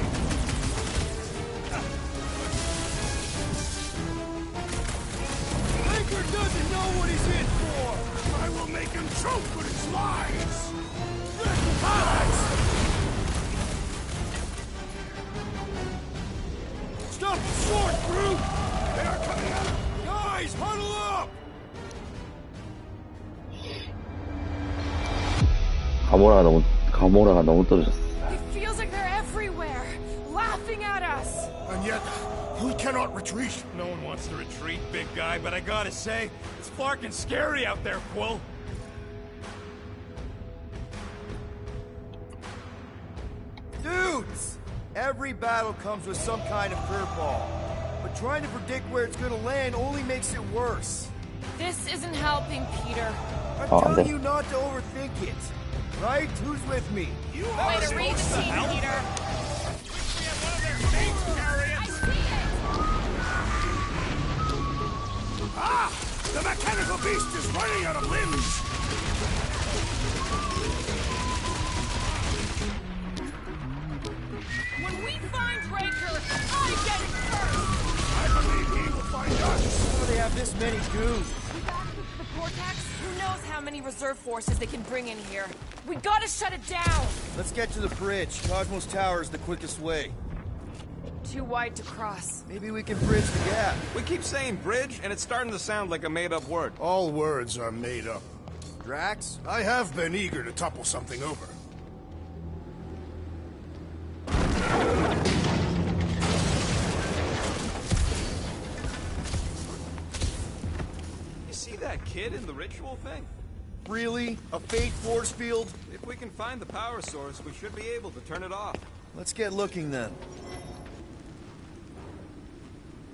Raker doesn't know what he's in for! I will make him choke with his lies! Stop short, crew! They are coming out! Guys, huddle up! 가모라가 너무 떨어졌어. It feels like they're everywhere, laughing at us. And yet, we cannot retreat. No one wants to retreat, big guy, but I gotta say, it's flarkin' scary out there, Quill. Dudes! Every battle comes with some kind of curveball. But trying to predict where it's gonna land only makes it worse. This isn't helping, Peter. I'm telling you not to overthink it. Right? Who's with me? You Way to read the team, Peter. Ah! The mechanical beast is running out of limbs! When we find Raker, I get it first! I believe he will find us! How do they have this many goons? We got to the Cortex? Who knows how many reserve forces they can bring in here? We gotta shut it down! Let's get to the bridge. Cosmos Tower is the quickest way. Too wide to cross. Maybe we can bridge the gap. We keep saying bridge, and it's starting to sound like a made-up word. All words are made up. Drax? I have been eager to topple something over. You see that kid in the ritual thing? Really? A fate force field? If we can find the power source, we should be able to turn it off. Let's get looking then.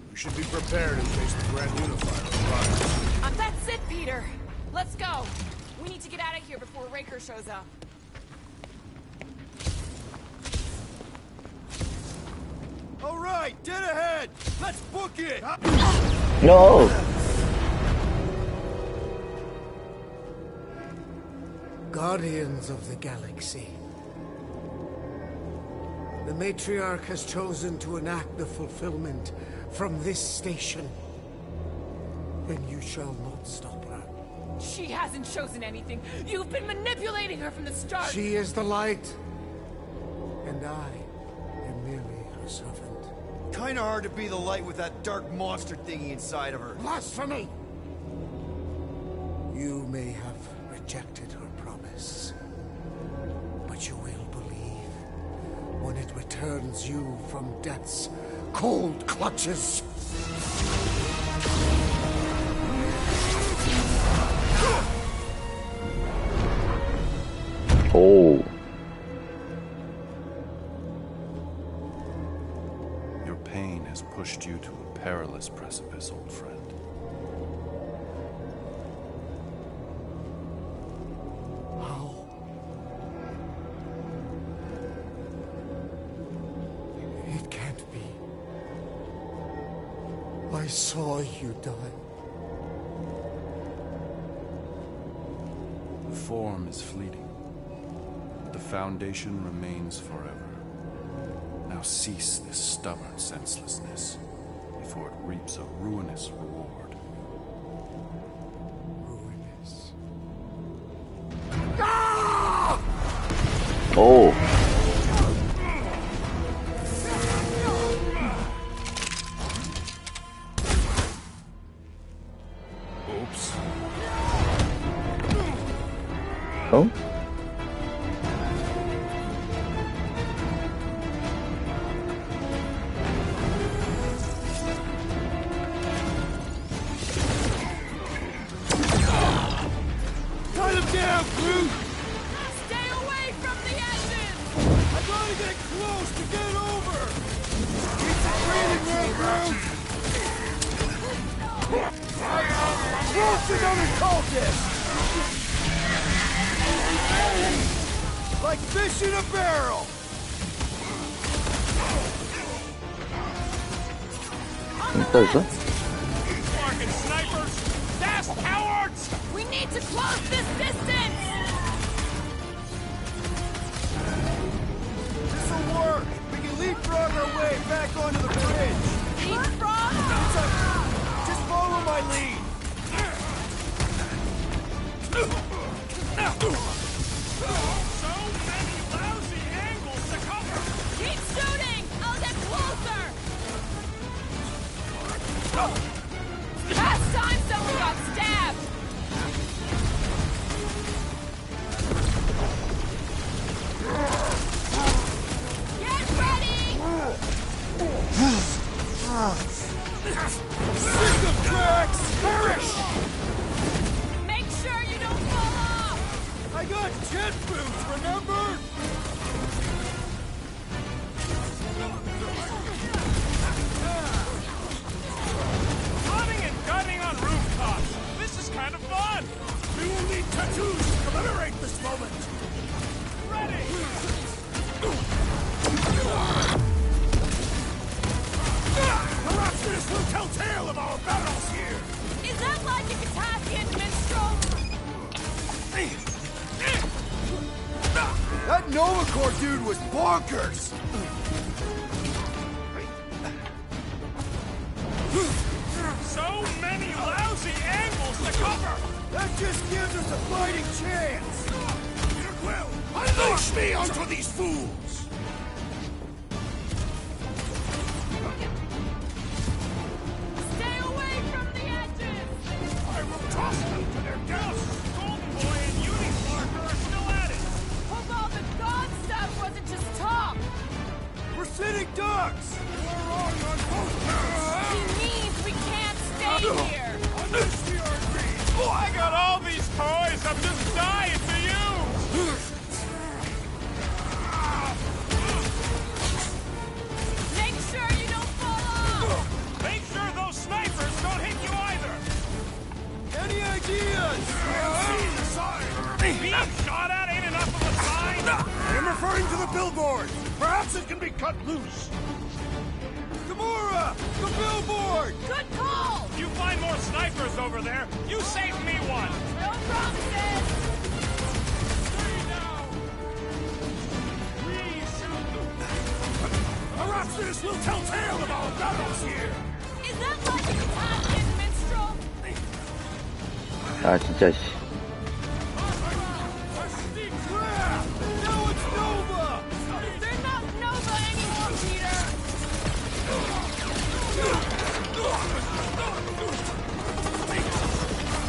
We should be prepared in case the Grand Unifier arrives. That's it, Peter. Let's go. We need to get out of here before Raker shows up. All right, dead ahead. Let's book it. No! Guardians of the Galaxy. The Matriarch has chosen to enact the fulfillment from this station. Then you shall not stop her. She hasn't chosen anything. You've been manipulating her from the start. She is the light, and I am merely her servant. Kinda hard to be the light with that dark monster thingy inside of her. Blasphemy! You may have rejected her promise, but you will believe when it returns you from death's cold clutches. Oh. Your pain has pushed you to a perilous precipice, old friend. How? It can't be. I saw you die. The form is fleeting, but the foundation remains forever. Now cease this stubborn senselessness, before it reaps a ruinous reward. Ruinous. Oh. Oops. Oh? Cut him down, crew! Stay away from the engine! I gotta get close to get it over! Keep the breathing room, crew! Close another cultist! Like fish in a barrel! 진짜 있어? Fucking snipers! Fast cowards! We need to close this distance! This'll work. We can leapfrog our way back onto the bridge. Leapfrog? Just follow my lead. So, Nova Corps dude was bonkers! So many lousy angles to cover! That just gives us a fighting chance! Peter Quill, unleash me onto these fools! Stay away from the edges! I will toss them to their deaths! Golden Boy and Uniflarker are still at it! Hope all the god stuff wasn't just talk! We're sitting ducks! We're wrong on both counts! He means we can't stay here! On this we are agreed! I got all these toys I'm just dying to use! Make sure you don't fall off! Make sure those snipers don't hit you either! Any ideas? See the sign! Being shot at ain't enough of a sign! I am referring to the billboard! Perhaps it can be cut loose! Gamora! The billboard! Good call! You find more snipers over there, you save me one! No promises! Perhaps this will tell tale of our battles here! Is that like an Italian minstrel? 아 진짜 씨. Crap! Now it's Nova! They're not Nova anymore, Peter!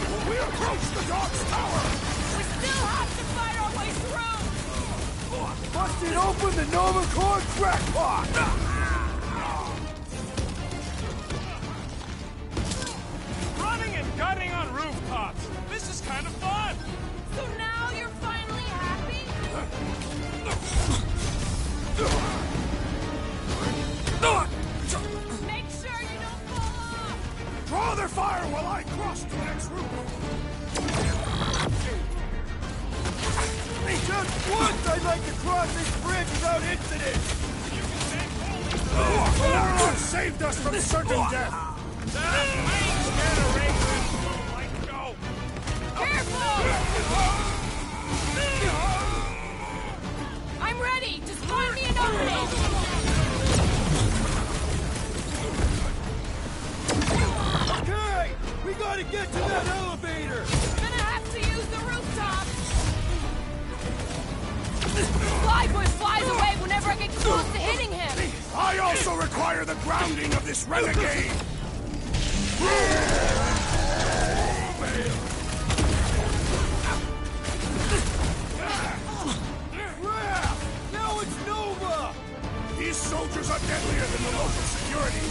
When we approach the Dark's tower! We still have to fight our way through! Busted open the Nova Corps crackpot! Running and gunning on rooftops! This is kind of fun! So now you're finally happy? Make sure you don't fall off! Draw their fire while I cross to the next roof! Just once I'd like to cross this bridge without incident! The warlord saved us from certain death! That range generation! Like go! Careful! I'm ready! Just find me an opening! Okay! We gotta get to that elevator! Gonna have to use the rooftop! Flyboy flies away whenever I get close to hitting him! I also require the grounding of this renegade! Crap! Now it's Nova! These soldiers are deadlier than the local security!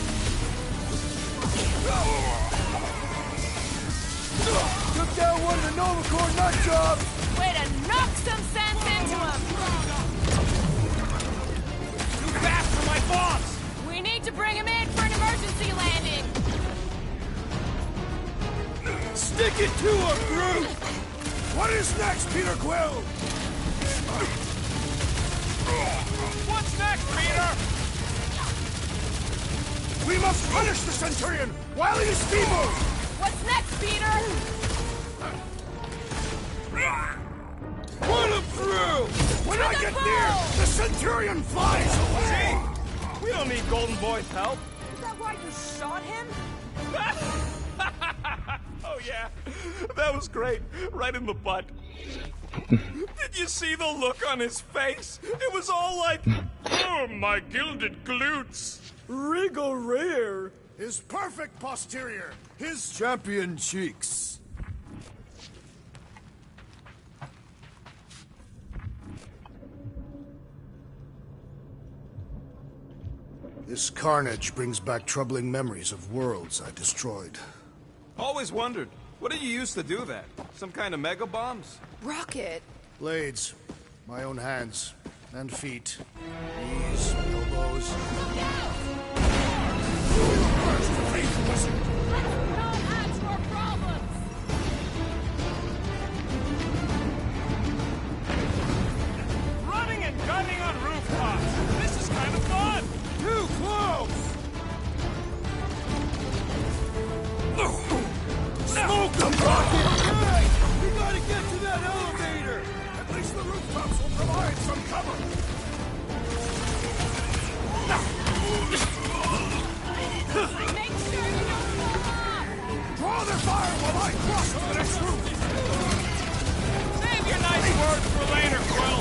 Took down one of the Nova Corps nut jobs! Way to knock some sense into him! Too fast for my boss! We need to bring him in for an emergency landing! Stick it to him, Groot! What is next, Peter Quill? What's next, Peter? We must punish the Centurion while he is feeble! What's next, Peter? Put him through! When I get near, the Centurion flies away! We don't need Golden Boy's help. Is that why you shot him? Oh yeah, that was great. Right in the butt. Did you see the look on his face? It was all like, oh, my gilded glutes. Wriggle rear! His perfect posterior! His Champion cheeks! This carnage brings back troubling memories of worlds I destroyed. Always wondered, what did you use to do that? Some kind of mega bombs? Rocket. Blades. My own hands. And feet. Knees, elbows. First, faith wizard! Don't add to our problems! Running and gunning on rooftops. This is kind of fun. Too close! Smoke them, Rocket! Hey! We gotta get to that elevator! At least the rooftops will Provide some cover! Make sure you don't fall off! Draw their fire while I cross to the next room! Save your nice words for later, Quill.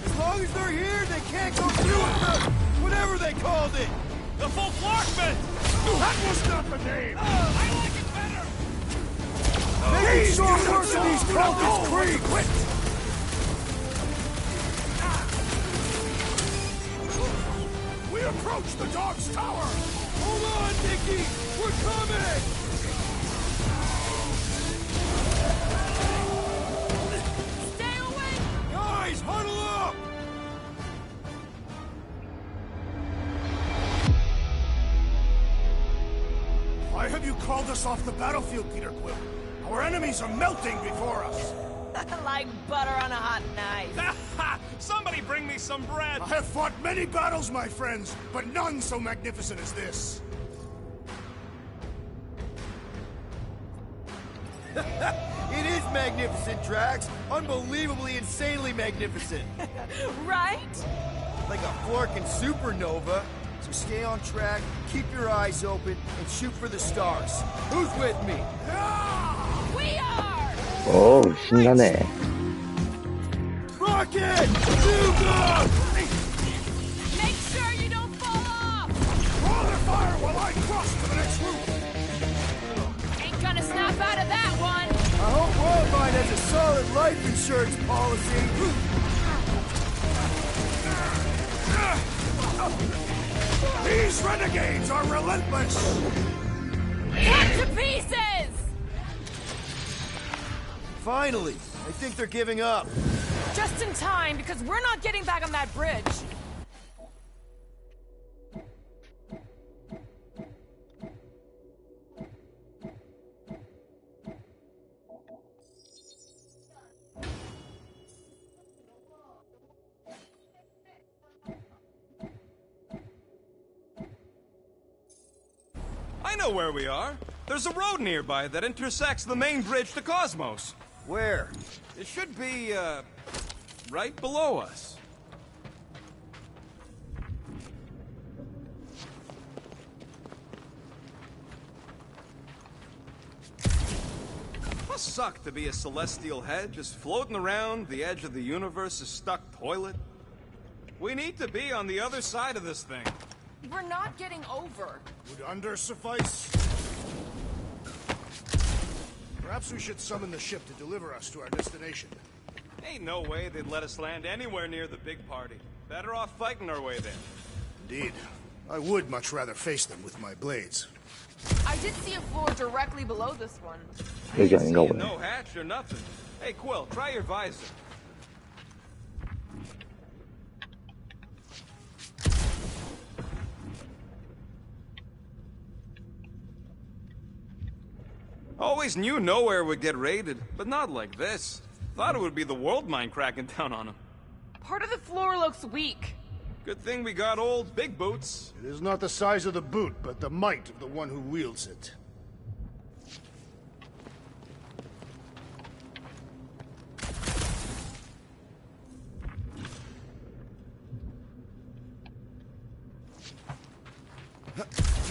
As long as they're here, they can't go through with the... whatever they called it! The full Flarkman! That was not the name! I like it better! Making short work of these cultists free! Quit! We approach the dog's tower! Hold on, Nicky! We're coming! Stay away! Guys, huddle up! Why have you called us off the battlefield, Peter Quill? Our enemies are melting before us! Like butter on a hot knife. Somebody bring me some bread! I have fought many battles, my friends, but none so magnificent as this. It is magnificent, Drax. Unbelievably, insanely magnificent. Right? Like a Flarkin supernova. So stay on track, keep your eyes open, and shoot for the stars. Who's with me? We are! 오, 신나네. Rocket! Duga! Make sure you don't fall off! Draw their fire while I cross to the next room! Ain't gonna snap out of that one! I hope Worldvine has a solid life insurance policy. These renegades are relentless! Cut to pieces! Finally, I think they're giving up. Just in time, because we're not getting back on that bridge. I know where we are. There's a road nearby that intersects the main bridge to Cosmos. Where? It should be, right below us. Must suck to be a celestial head just floating around the edge of the universe's stuck toilet. We need to be on the other side of this thing. We're not getting over. Would under suffice? Perhaps we should summon the ship to deliver us to our destination. Ain't no way they'd let us land anywhere near the big party. Better off fighting our way there. Indeed. I would much rather face them with my blades. I did see a floor directly below this one. 여기 아닌가 보네. No hatch or nothing. Hey, Quill, try your visor. Always knew nowhere would get raided, but not like this. Thought it would be the world mine cracking down on them. Part of the floor looks weak. Good thing we got old Big Boots. It is not the size of the boot, but the might of the one who wields it.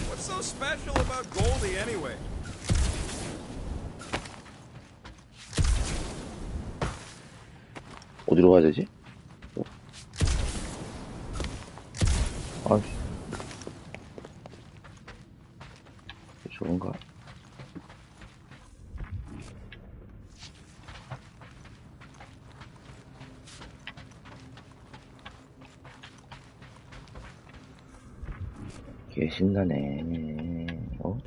What's so special about Goldie anyway? 어디로 가야 되지? 아, 저건가? 개 신나네. 어?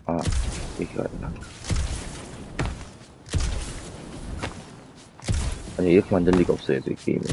아, 이렇게 가야 되나? 아니, 이렇게 만들 리가 없어요, 이 게임을.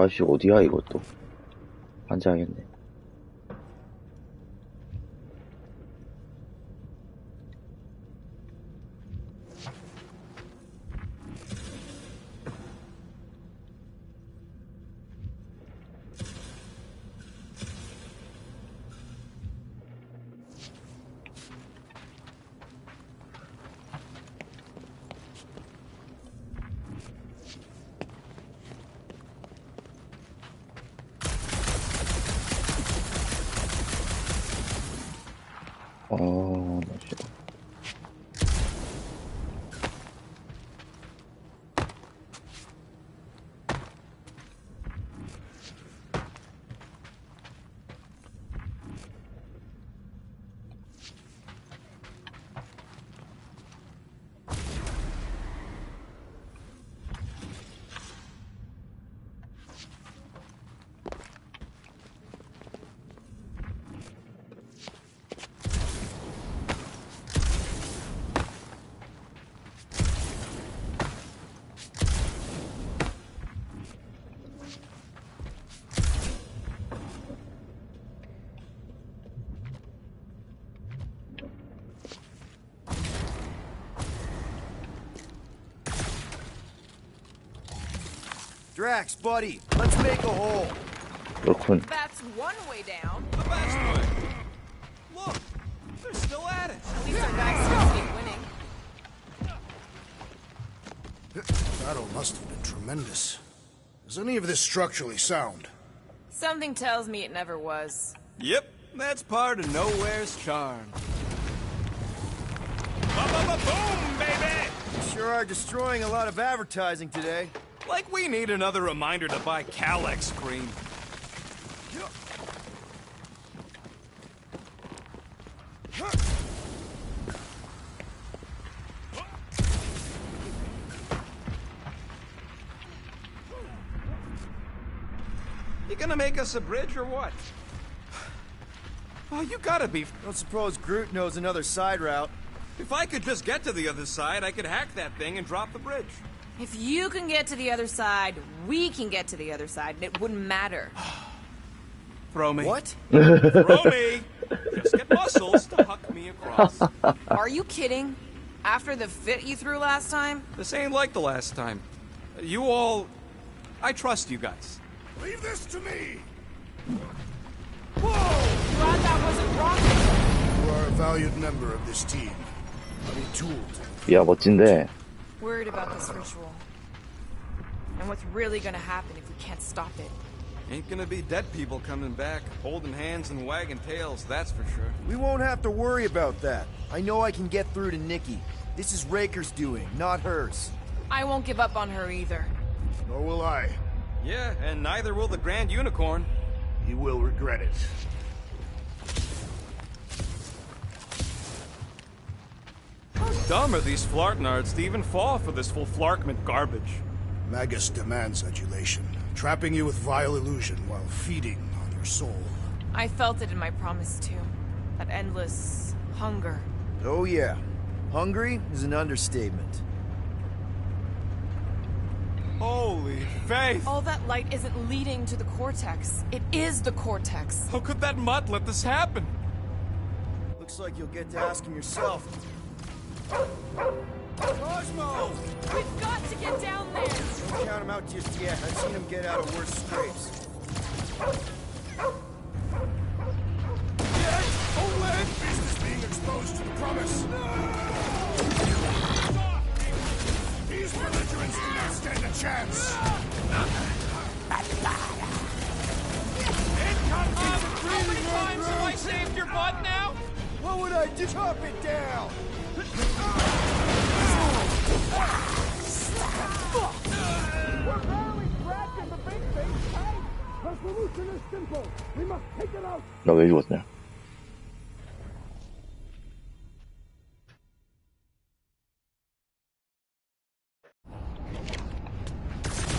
아씨, 어디야, 이것도. 환장하겠네. 나 싫어. Drax, buddy, let's make a hole. 그렇군. That's one way down. The best way. Look, they're still at it. At least our guys seem to be winning. Battle must have been tremendous. Is any of this structurally sound? Something tells me it never was. Yep, that's part of Nowhere's charm. Boom, baby! You sure are destroying a lot of advertising today. Like we need another reminder to buy Calyx cream. You gonna make us a bridge or what? Oh, you gotta be... Don't suppose Groot knows another side route. If I could just get to the other side, I could hack that thing and drop the bridge. If you can get to the other side, we can get to the other side, and it wouldn't matter. Throw me. What? Throw me! Just get muscles to huck me across. Are you kidding? After the fit you threw last time? This ain't like the last time. You all... I trust you guys. Leave this to me! Whoa! Glad that wasn't wrong. You are a valued member of this team. I need tools. 야, 멋진데. Worried about this ritual. And what's really gonna happen if we can't stop it. Ain't gonna be dead people coming back, holding hands and wagging tails, that's for sure. We won't have to worry about that. I know I can get through to Nikki. This is Raker's doing, not hers. I won't give up on her either. Nor will I. Yeah, and neither will the Grand Unicorn. He will regret it. How dumb are these Flartnards to even fall for this full Flarkment garbage? Magus demands adulation, trapping you with vile illusion while feeding on your soul. I felt it in my promise too. That endless hunger. Oh yeah. Hungry is an understatement. Holy faith! All that light isn't leading to the Cortex. It is the Cortex. How could that mutt let this happen? Looks like you'll get to ask him yourself. Cosmo! We've got to get down there! Don't count him out just yet. I've seen him get out of worse scrapes. Yes! Owen! Beast is being exposed to the promise! These belligerents do not stand a chance! How many times have I saved your butt now? What would I do? Chop it down! We're barely cracking the big thing tight. The solution is simple. We must take it out. 나 왜 죽었냐?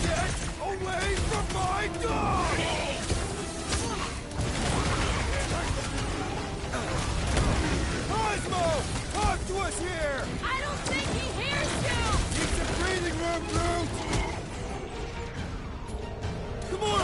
Get away from my dog! Cosmo! Talk to us here! I don't think he hears you! Need some breathing room, Groot! Come on,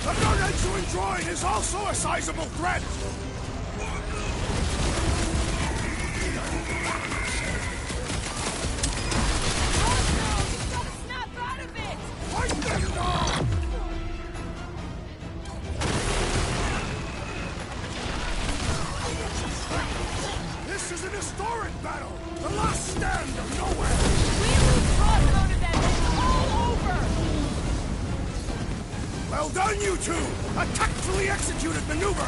The gargantuan droid is also a sizable threat! This is an historic battle! The last stand of nowhere! We lose Cosmo to them, it's all over! Well done, you two! A tactfully executed maneuver!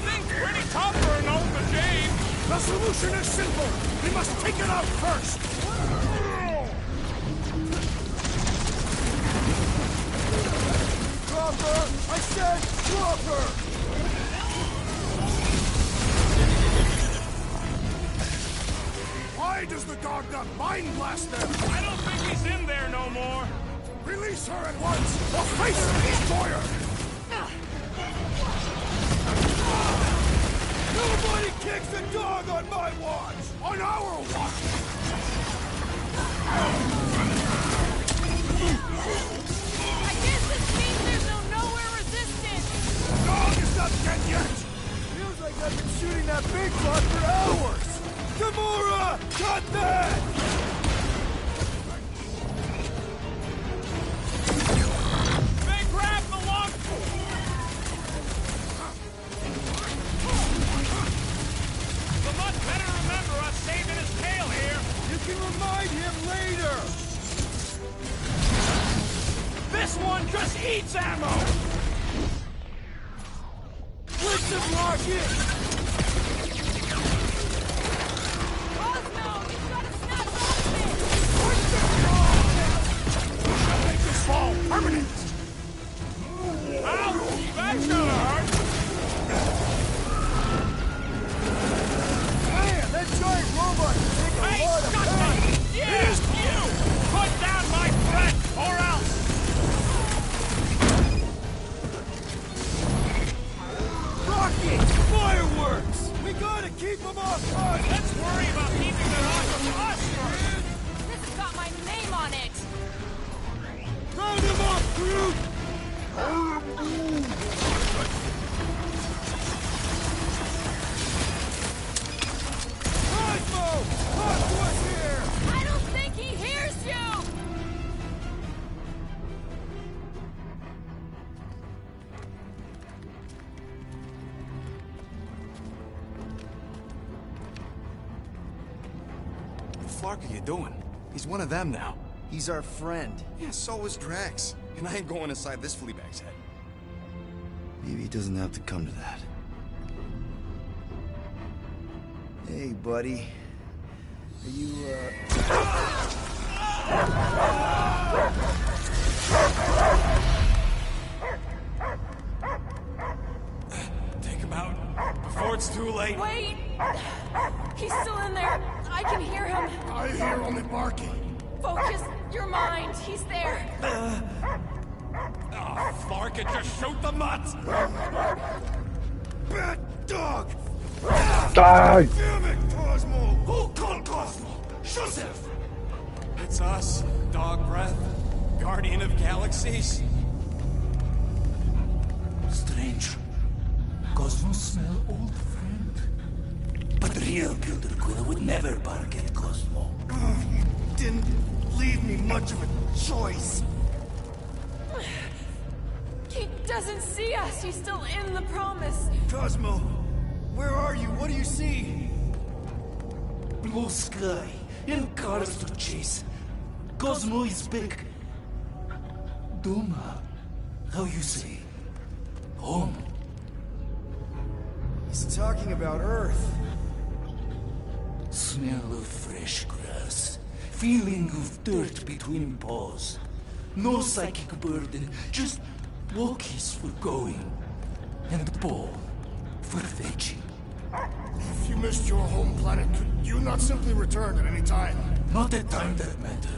Think pretty tough for an old machine! The solution is simple! We must take it out first! Drop her! I said drop her! Why does the dog not mind blast them? I don't think he's in there no more! Release her at once, or face the destroyer! Nobody kicks a dog on my watch! On our watch! I guess this means there's no nowhere resistance! The dog is not dead yet! Feels like I've been shooting that big shot for hours! Gamora! Cut that! They grabbed the lung! The Mutt better remember us saving his tail here! You can remind him later! This one just eats ammo! Blitz him, Rocket! Cosmo, you've got to snap out of it! I'll make this fall permanent! Ouch! That's gonna hurt! Man, that giant robot can take a lot of pain! Yes, you! Put down my threat, or else! Rocket! Fireworks! We gotta keep them off us! Let's worry about keeping them off of us first! This has got my name on it! Round them off, Groot! Cosmo! Talk to us here! I don't think he hears you! What the fuck are you doing? He's one of them now. He's our friend. Yeah, so is Drax. And I ain't going inside this fleabag's head. Maybe it doesn't have to come to that. Hey, buddy. Are you, Take him out before it's too late. Wait! He's still in there. I can hear him. I hear only barking. Focus your mind. He's there. Oh, Flark, it just shoot the Mutt! Bad dog! Die! Damn it, Cosmo! Who called Cosmo? Joseph! It's us, Dog Breath, Guardian of Galaxies. Strange. Cosmo smell old friend. But real Peter Quill would never bark at Cosmo. You didn't leave me much of a choice. He doesn't see us. He's still in the promise. Cosmo, where are you? What do you see? Blue sky and cars to chase. Cosmo is back. Doma. How you say? Home. He's talking about Earth. Smell of fresh grass. Feeling of dirt between paws. No psychic burden, just walkies for going. And ball for fetching. If you missed your home planet, could you not simply return at any time? Not at time that matter.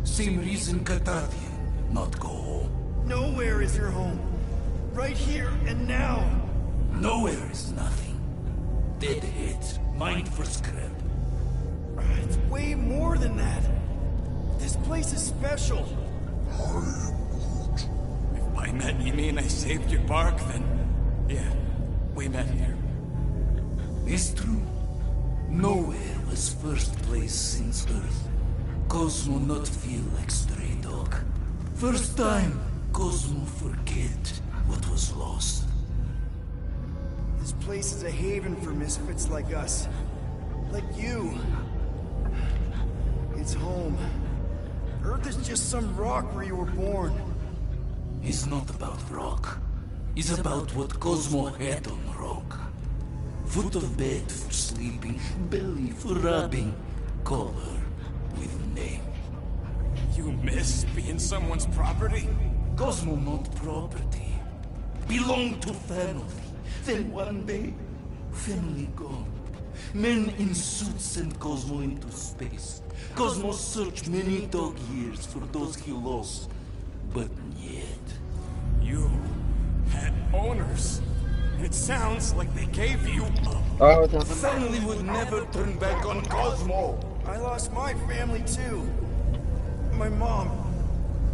Same reason Carthathian not go home. Nowhere is your home. Right here and now. Nowhere is nothing. Dead heads, mind for scrap. It's way more than that. This place is special. If By met you mean I saved your bark, then? Yeah, we met here. It's true. Nowhere was first place since Earth. Cosmo not feel like stray dog. First time, Cosmo forget what was lost. This place is a haven for misfits like us. Like you. It's home. Earth is just some rock where you were born. It's not about rock. It's about what Cosmo had on rock. Foot of bed for sleeping, belly for rubbing, color with name. You miss being someone's property? Cosmo not property. Belong to family. Then one day, family gone. Men in suits send Cosmo into space. Cosmo searched many dog years for those he lost. But yet... You had owners. It sounds like they gave you up. Family would never turn back on Cosmo. I lost my family too. My mom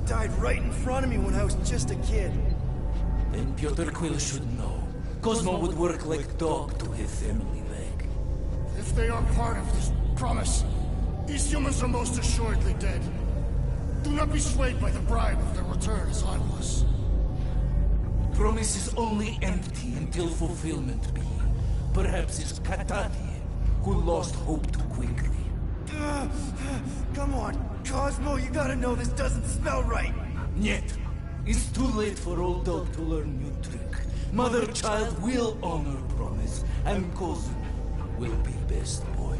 died right in front of me when I was just a kid. Then Piotr Quill should know. Cosmo would work like dog to have family back. If they are part of this promise, these humans are most assuredly dead. Do not be swayed by the bribe of their return as I was. Promise is only empty until fulfillment be. Perhaps it's Katati who lost hope too quickly. Come on, Cosmo, you gotta know this doesn't smell right. Yet, it's too late for old dog to learn new trick. Mother-child will honor promise, and Cosmo will be best boy.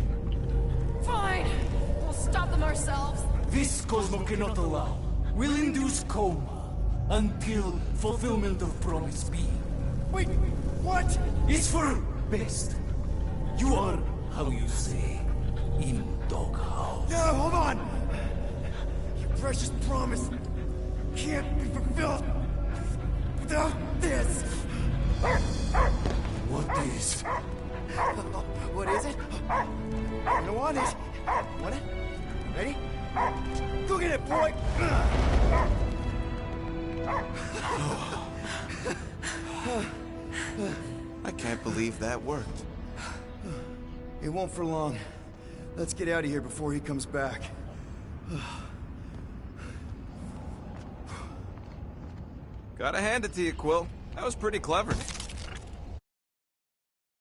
Fine. We'll stop them ourselves. This Cosmo cannot allow. Will induce coma until fulfillment of promise be. Wait, what? It's for best. You are, how you say, in doghouse. Yeah, hold on. Your precious promise can't be fulfilled without this. What is? What is it? You know what is? Want it? Ready? Go get it, boy! I can't believe that worked. It won't for long. Let's get out of here before he comes back. Gotta hand it to you, Quill. That was pretty clever.